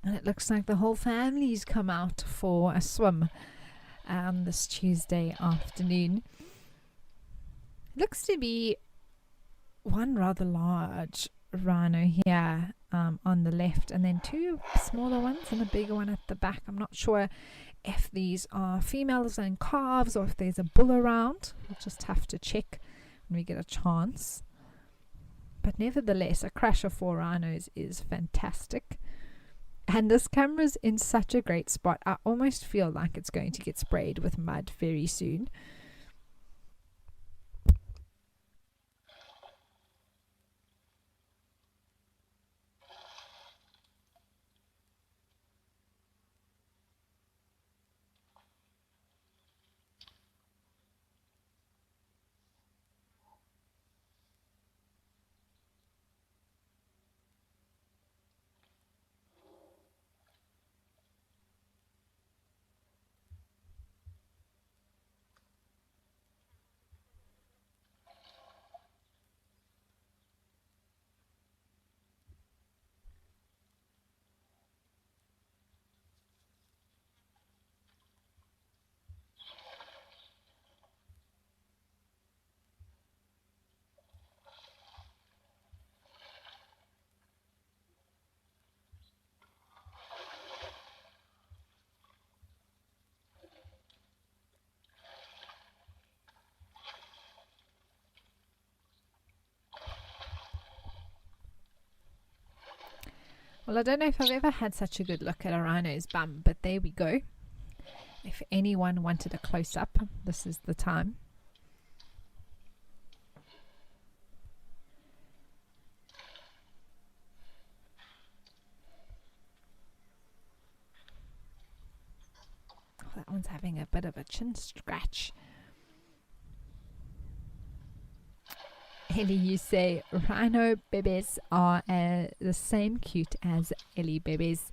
S1: And it looks like the whole family's come out for a swim this Tuesday afternoon. Looks to be one rather large rhino here on the left, and then two smaller ones and a bigger one at the back. I'm not sure if these are females and calves or if there's a bull around. We'll just have to check when we get a chance. But nevertheless, a crash of 4 rhinos is fantastic. And this camera's in such a great spot. I almost feel like it's going to get sprayed with mud very soon. Well, I don't know if I've ever had such a good look at a rhino's bum, but there we go. If anyone wanted a close-up, this is the time. that one's having a bit of a chin scratch. Ellie, you say rhino babies are the same cute as Ellie babies.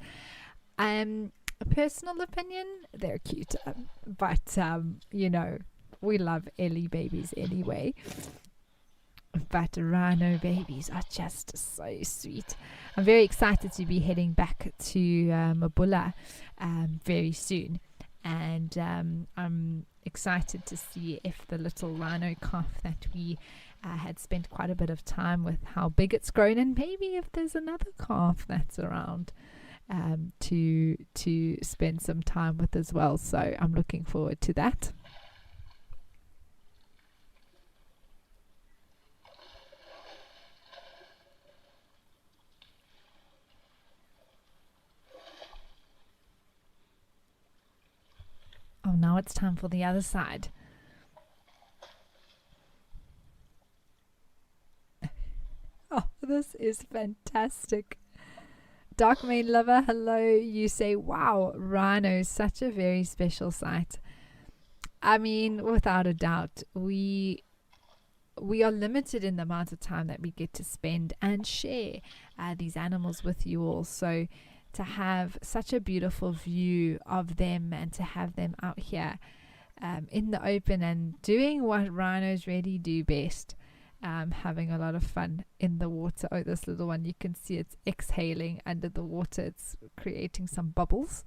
S1: A personal opinion, they're cute, but you know, we love Ellie babies anyway. But rhino babies are just so sweet. I'm very excited to be heading back to Mabula very soon, and I'm excited to see if the little rhino calf that we had spent quite a bit of time with, how big it's grown, and maybe if there's another calf that's around to spend some time with as well. So I'm looking forward to that. Oh, now it's time for the other side. Oh, this is fantastic. Dark Main Lover, hello. You say, wow, rhino, such a very special sight. I mean, without a doubt, we are limited in the amount of time that we get to spend and share these animals with you all. So to have such a beautiful view of them and to have them out here in the open and doing what rhinos really do best, having a lot of fun in the water. Oh, this little one, you can see it's exhaling under the water. It's creating some bubbles.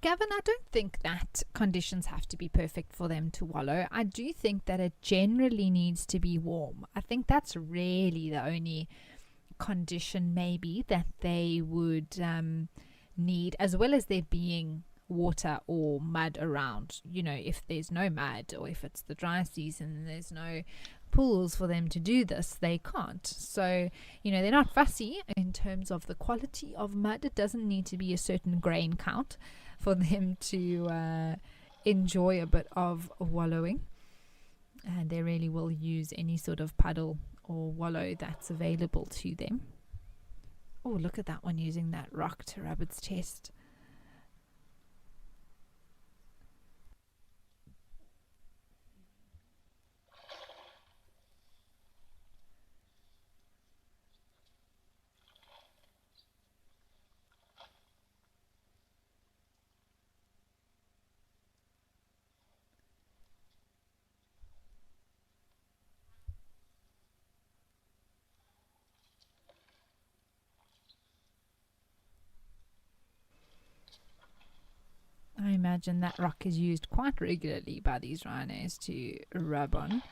S1: Gavin, I don't think that conditions have to be perfect for them to wallow. I do think that it generally needs to be warm. I think that's really the only condition maybe that they would need, as well as there being water or mud around. You know, if there's no mud, or if it's the dry season and there's no pools for them to do this, they can't. So, you know, they're not fussy in terms of the quality of mud. It doesn't need to be a certain grain count for them to enjoy a bit of wallowing, and they really will use any sort of puddle or wallow that's available to them. Oh, look at that one using that rock to rub its chest. I imagine that rock is used quite regularly by these rhinos to rub on,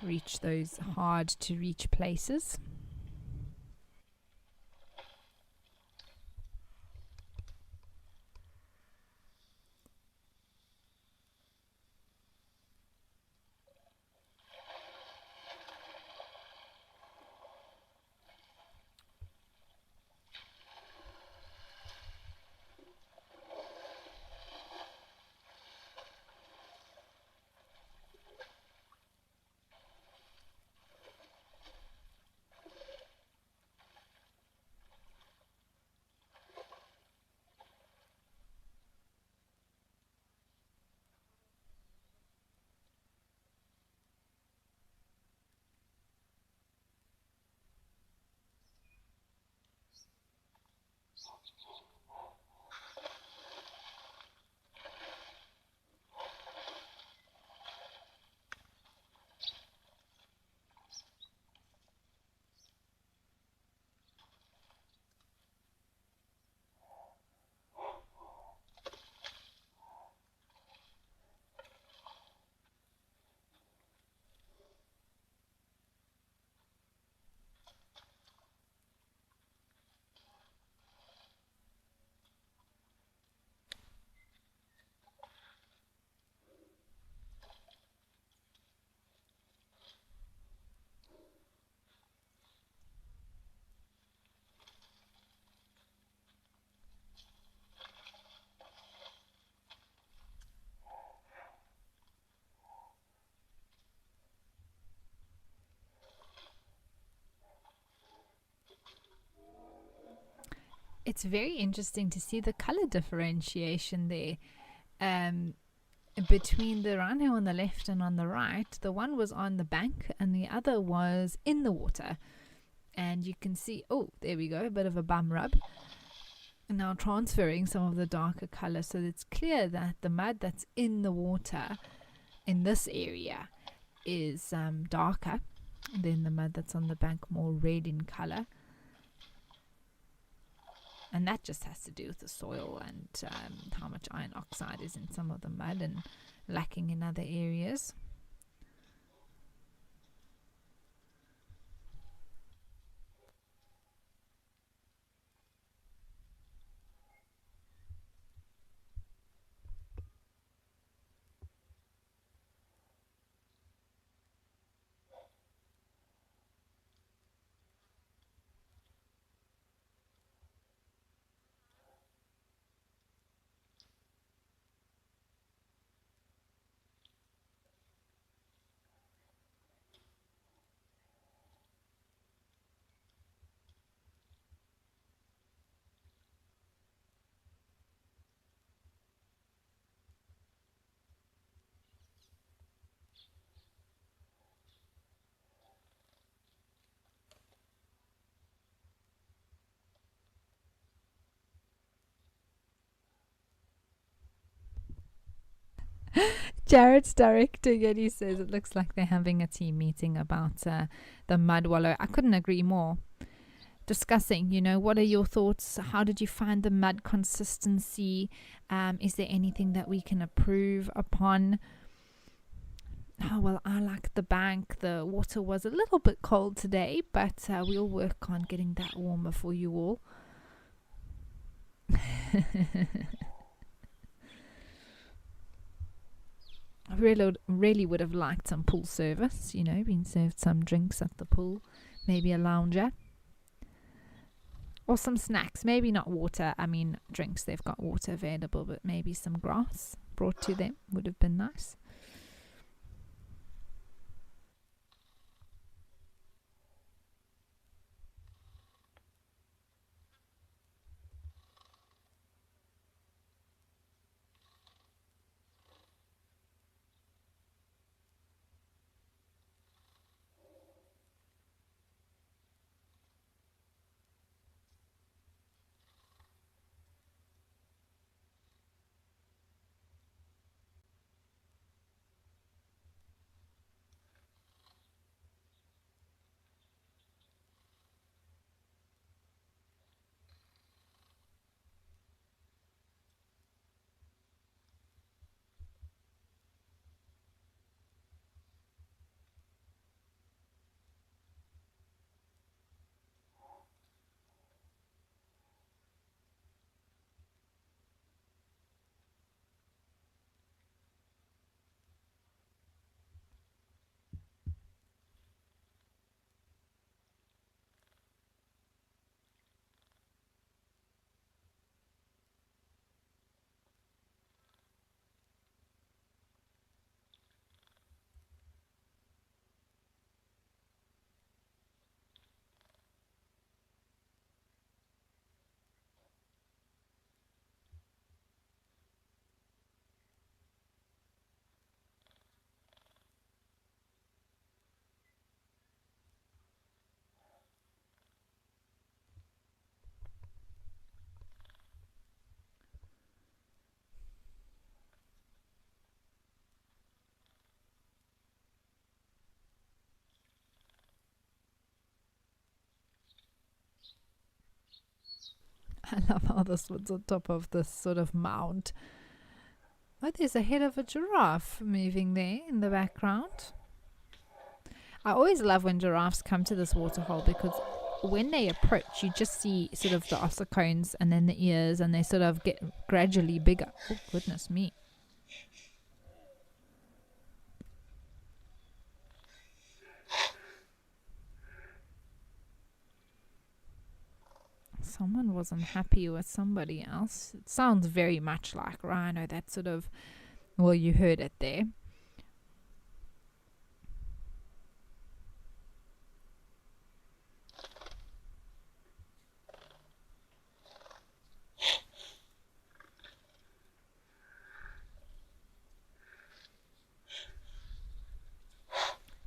S1: reach those hard to reach places. It's very interesting to see the color differentiation there. Um, Between the rhino on the left and on the right, the one was on the bank and the other was in the water. And you can see, oh, there we go, a bit of a bum rub. And now transferring some of the darker color, so it's clear that the mud that's in the water in this area is darker than the mud that's on the bank, more red in color. And that just has to do with the soil and how much iron oxide is in some of the mud and lacking in other areas. Jared's directing and he says it looks like they're having a team meeting about the mud wallow. I couldn't agree more. Discussing, what are your thoughts? How did you find the mud consistency? Is there anything that we can improve upon? Oh, well, I like the bank. The water was a little bit cold today, but we'll work on getting that warmer for you all. I really would have liked some pool service, being served some drinks at the pool, maybe a lounger. Or some snacks, maybe not water. I mean, drinks, they've got water available, but maybe some grass brought to them would have been nice. I love how this one's on top of this sort of mound. Oh, there's a head of a giraffe moving there in the background. I always love when giraffes come to this waterhole because when they approach, you just see sort of the ossicones and then the ears, and they sort of get gradually bigger. Oh, goodness me. Someone wasn't happy with somebody else. It sounds very much like Rhino, that sort of, well, you heard it there.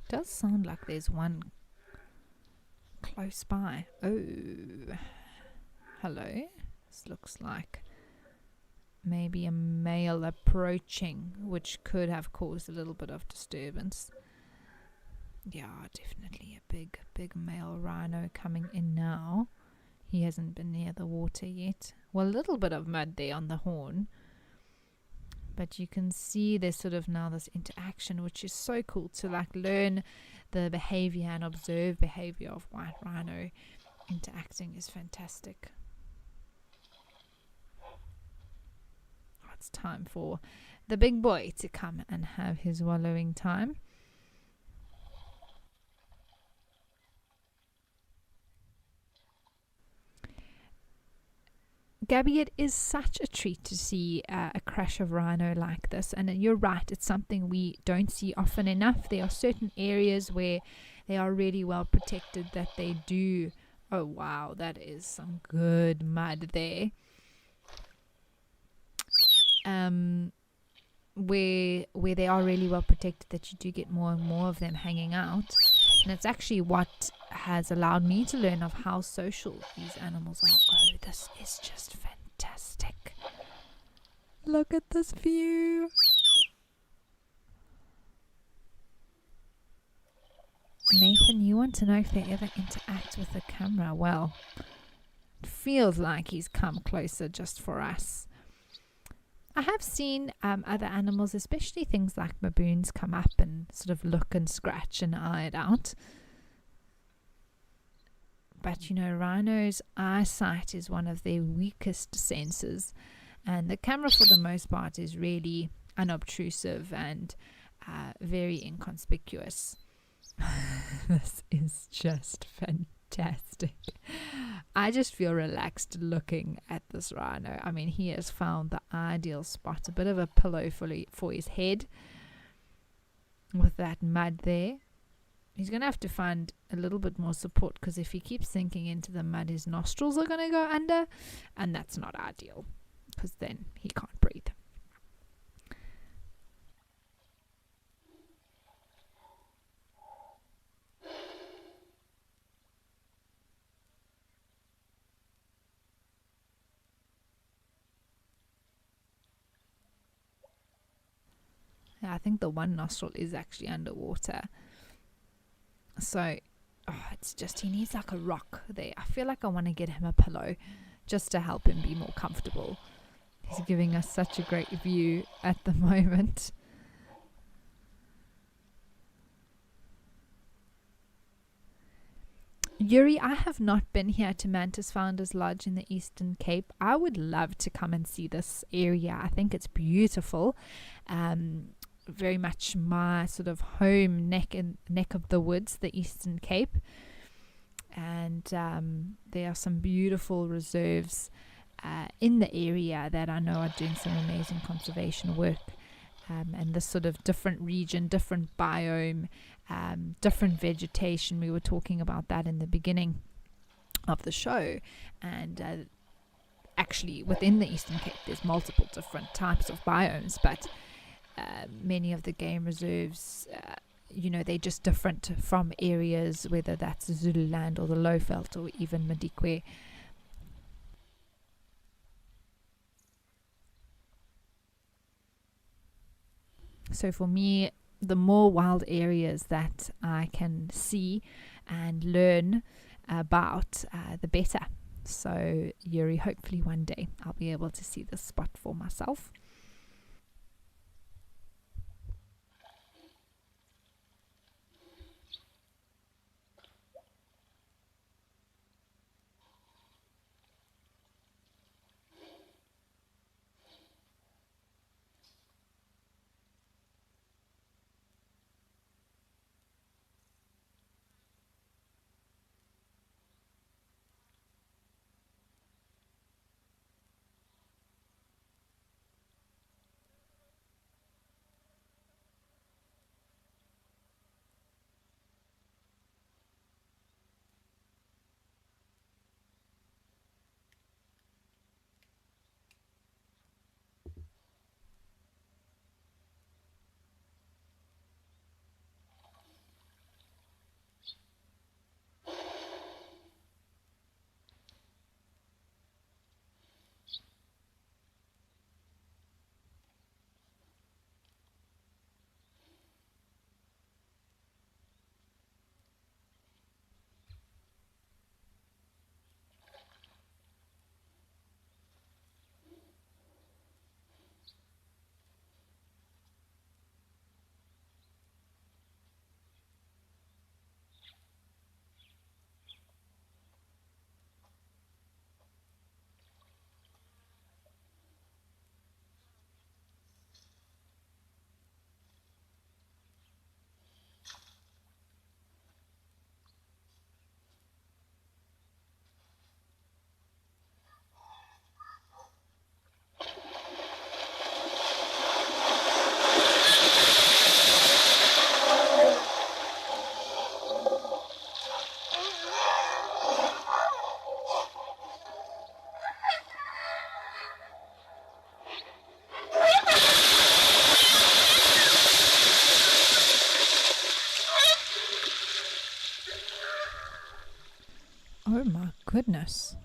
S1: Does sound like there's one close by. Oh, hello. This looks like maybe a male approaching, which could have caused a little bit of disturbance. Yeah, definitely a big male rhino coming in now. He hasn't been near the water yet. Well, a little bit of mud there on the horn, but you can see there's sort of now this interaction, which is so cool to like learn the behavior and observe behavior of white rhino. Interacting is fantastic. It's time for the big boy to come and have his wallowing time. Gabby, it is such a treat to see a crash of rhino like this, and you're right, it's something we don't see often enough. There are certain areas where they are really well protected that they do. Oh wow, that is some good mud there. Where they are really well protected, that you do get more and more of them hanging out, and it's actually what has allowed me to learn of how social these animals are. Oh, this is just fantastic. Look at this view. Nathan, you want to know if they ever interact with the camera? Well, it feels like he's come closer just for us. I have seen other animals, especially things like baboons, come up and sort of look and scratch and eye it out. But, you know, rhinos' eyesight is one of their weakest senses. And the camera, for the most part, is really unobtrusive and very inconspicuous. This is just fantastic. I just feel relaxed looking at this rhino. I mean, he has found the ideal spot, a bit of a pillow for his head with that mud there. He's going to have to find a little bit more support, because if he keeps sinking into the mud, his nostrils are going to go under, and that's not ideal, because then he can't breathe. Yeah, I think the one nostril is actually underwater. So, it's just, he needs like a rock there. I feel like I want to get him a pillow just to help him be more comfortable. He's giving us such a great view at the moment. Yuri, I have not been here to Mantis Founders Lodge in the Eastern Cape. I would love to come and see this area. I think it's beautiful. Very much my sort of home neck of the woods, the Eastern Cape. And there are some beautiful reserves in the area that I know are doing some amazing conservation work. And this sort of different region, different biome, different vegetation. We were talking about that in the beginning of the show. And actually within the Eastern Cape there's multiple different types of biomes, but many of the game reserves, they're just different from areas, whether that's Zululand or the Lowveld or even Madikwe. So for me, the more wild areas that I can see and learn about, the better. So Yuri, hopefully one day I'll be able to see this spot for myself. Goodness.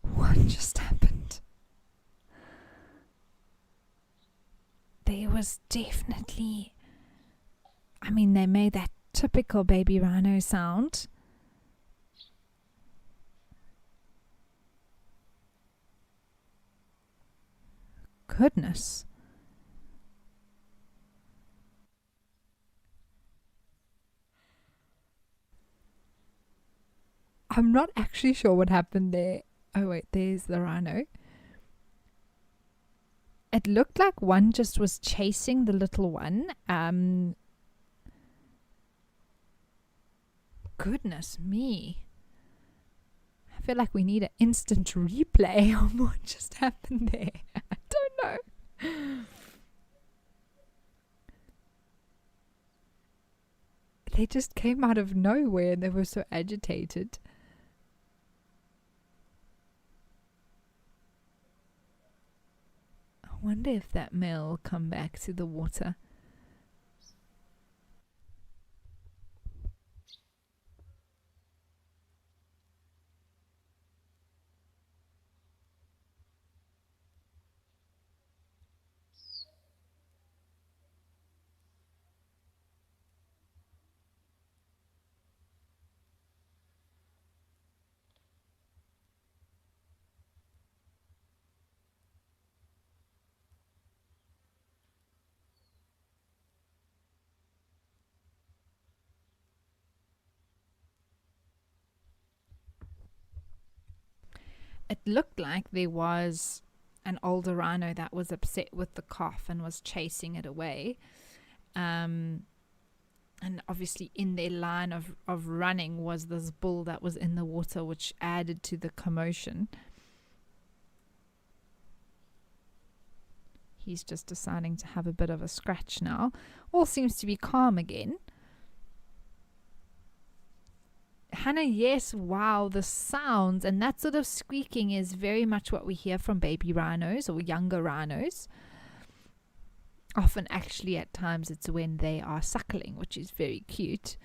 S1: What just happened? There was definitely... I mean, they made that typical baby rhino sound. Goodness. I'm not actually sure what happened there. Oh wait, there's the rhino. It looked like one just was chasing the little one. Goodness me. I feel like we need an instant replay on what just happened there. I don't know. They just came out of nowhere and they were so agitated. I wonder if that male will come back to the water. It looked like there was an older rhino that was upset with the calf and was chasing it away. And obviously in their line of running was this bull that was in the water, which added to the commotion. He's just deciding to have a bit of a scratch now. All seems to be calm again. Hannah, yes, wow, the sounds and that sort of squeaking is very much what we hear from baby rhinos or younger rhinos. Often, actually, at times it's when they are suckling, which is very cute.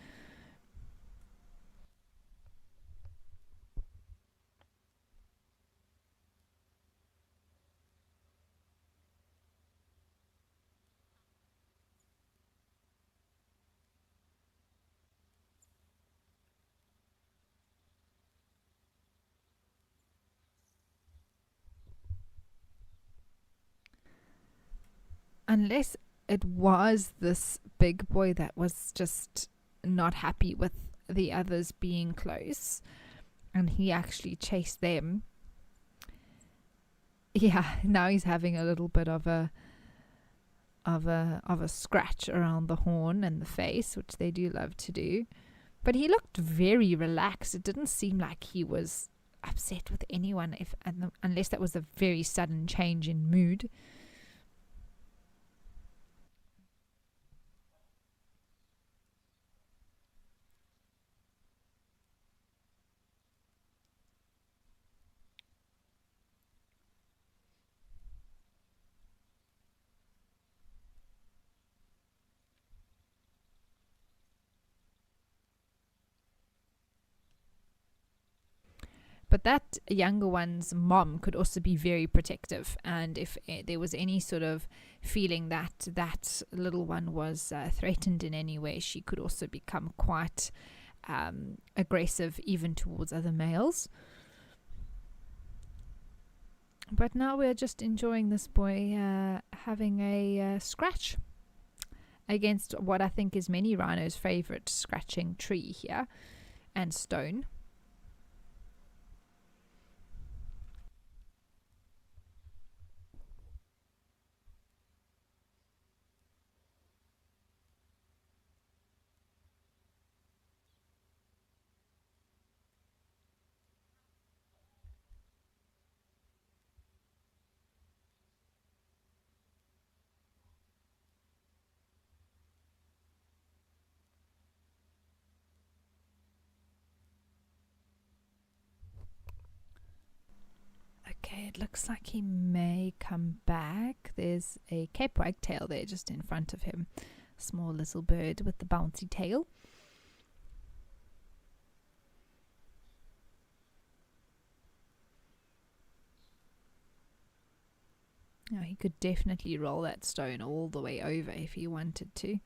S1: Unless it was this big boy that was just not happy with the others being close and he actually chased them. Yeah, now he's having a little bit of a scratch around the horn and the face, which they do love to do. But he looked very relaxed. It didn't seem like he was upset with anyone, unless that was a very sudden change in mood. But that younger one's mom could also be very protective. And if there was any sort of feeling that that little one was threatened in any way, she could also become quite aggressive even towards other males. But now we're just enjoying this boy having a scratch against what I think is many rhinos' favorite scratching tree here and stone. Okay, it looks like he may come back. There's a cape wagtail there just in front of him. Small little bird with the bouncy tail. Now, he could definitely roll that stone all the way over if he wanted to.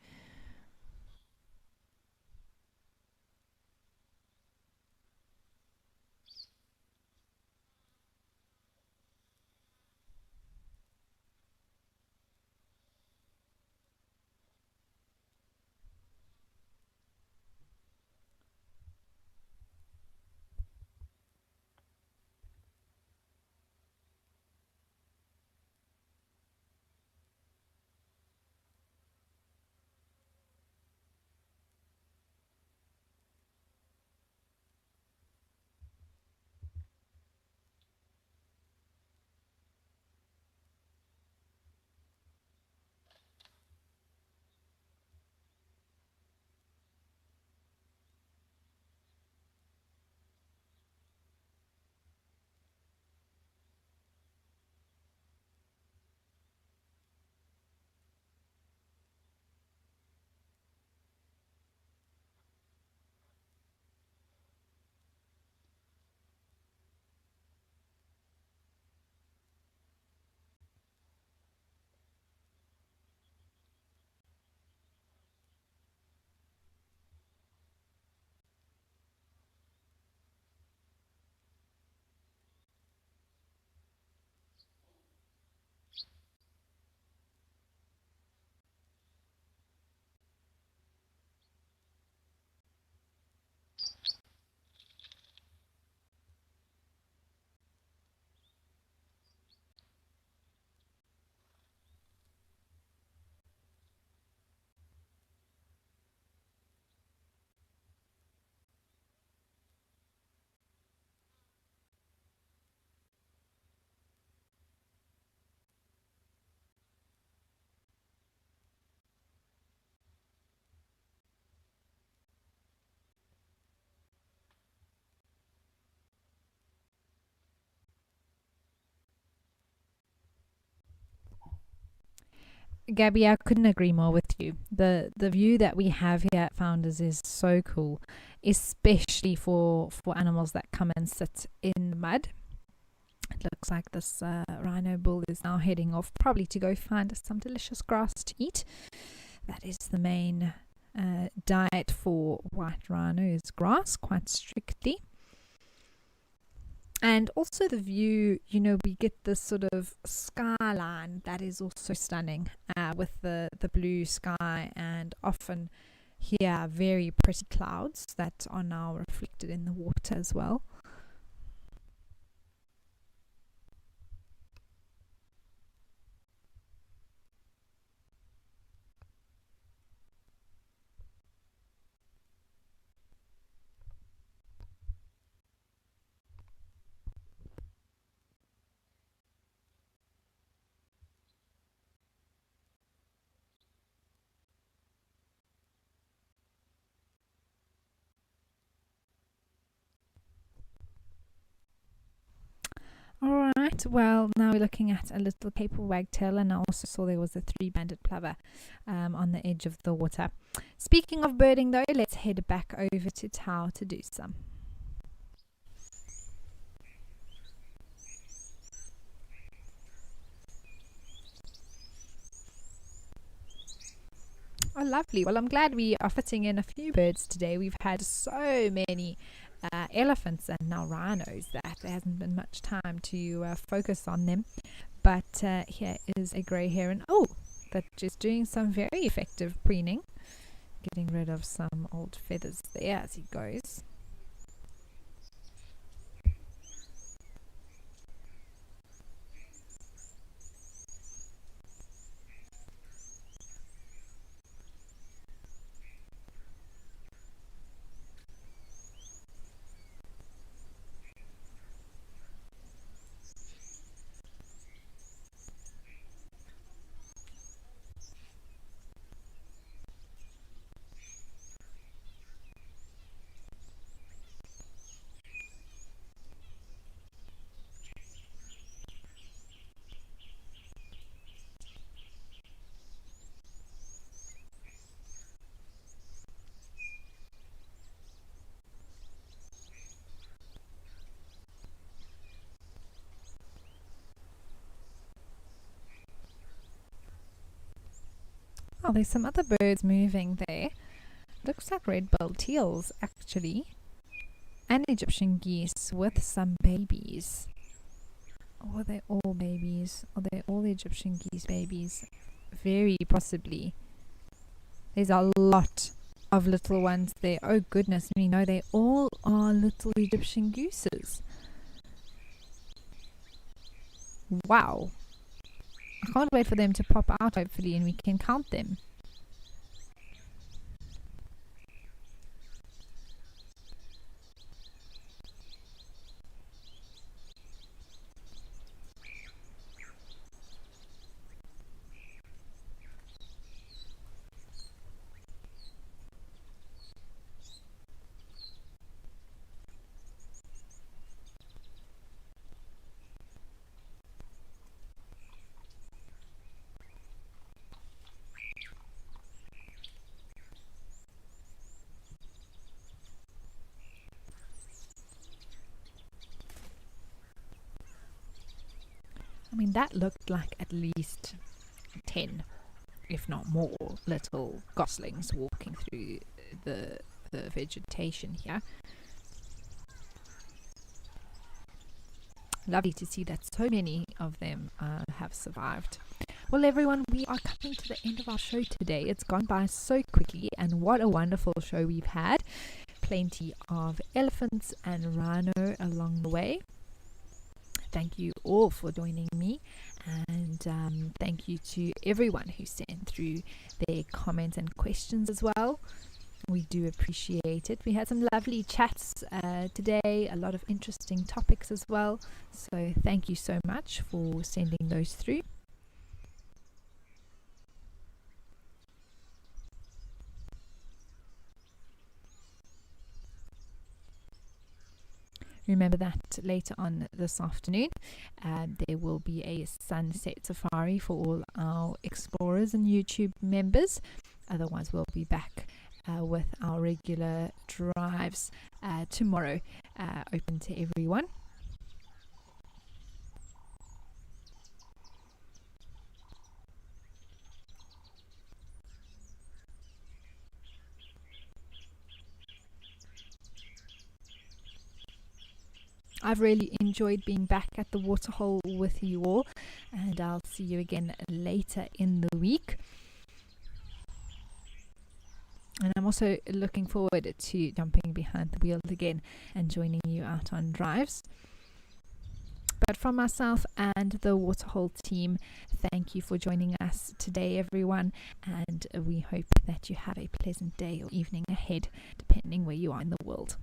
S1: Gabby, I couldn't agree more with you. The view that we have here at Founders is so cool, especially for animals that come and sit in the mud. It looks like this rhino bull is now heading off, probably to go find some delicious grass to eat. That is the main diet for white rhino, is grass, quite strictly. And also the view, we get this sort of skyline that is also stunning, with the blue sky, and often here very pretty clouds that are now reflected in the water as well. Alright, well, now we're looking at a little paper wagtail, and I also saw there was a three-banded plover on the edge of the water. Speaking of birding though, let's head back over to Tau to do some. Oh, lovely. Well, I'm glad we are fitting in a few birds today. We've had so many elephants and now rhinos that there hasn't been much time to focus on them. But here is a grey heron. Oh, that is doing some very effective preening. Getting rid of some old feathers there as he goes. Oh, there's some other birds moving there. Looks like red-billed teals, actually. And Egyptian geese with some babies. Or are they all babies? Are they all Egyptian geese babies? Very possibly. There's a lot of little ones there. Oh goodness me, no, they all are little Egyptian gooses. Wow. I can't wait for them to pop out, hopefully, and we can count them. I mean, that looked like at least 10, if not more, little goslings walking through the vegetation here. Lovely to see that so many of them have survived. Well, everyone, we are coming to the end of our show today. It's gone by so quickly, and what a wonderful show we've had. Plenty of elephants and rhino along the way. Thank you all for joining me, and thank you to everyone who sent through their comments and questions as well. We do appreciate it. We had some lovely chats today, a lot of interesting topics as well. So thank you so much for sending those through. Remember that later on this afternoon, there will be a sunset safari for all our explorers and YouTube members. Otherwise, we'll be back with our regular drives tomorrow, open to everyone. I've really enjoyed being back at the waterhole with you all, and I'll see you again later in the week. And I'm also looking forward to jumping behind the wheel again and joining you out on drives. But from myself and the Waterhole team, thank you for joining us today, everyone, and we hope that you have a pleasant day or evening ahead, depending where you are in the world.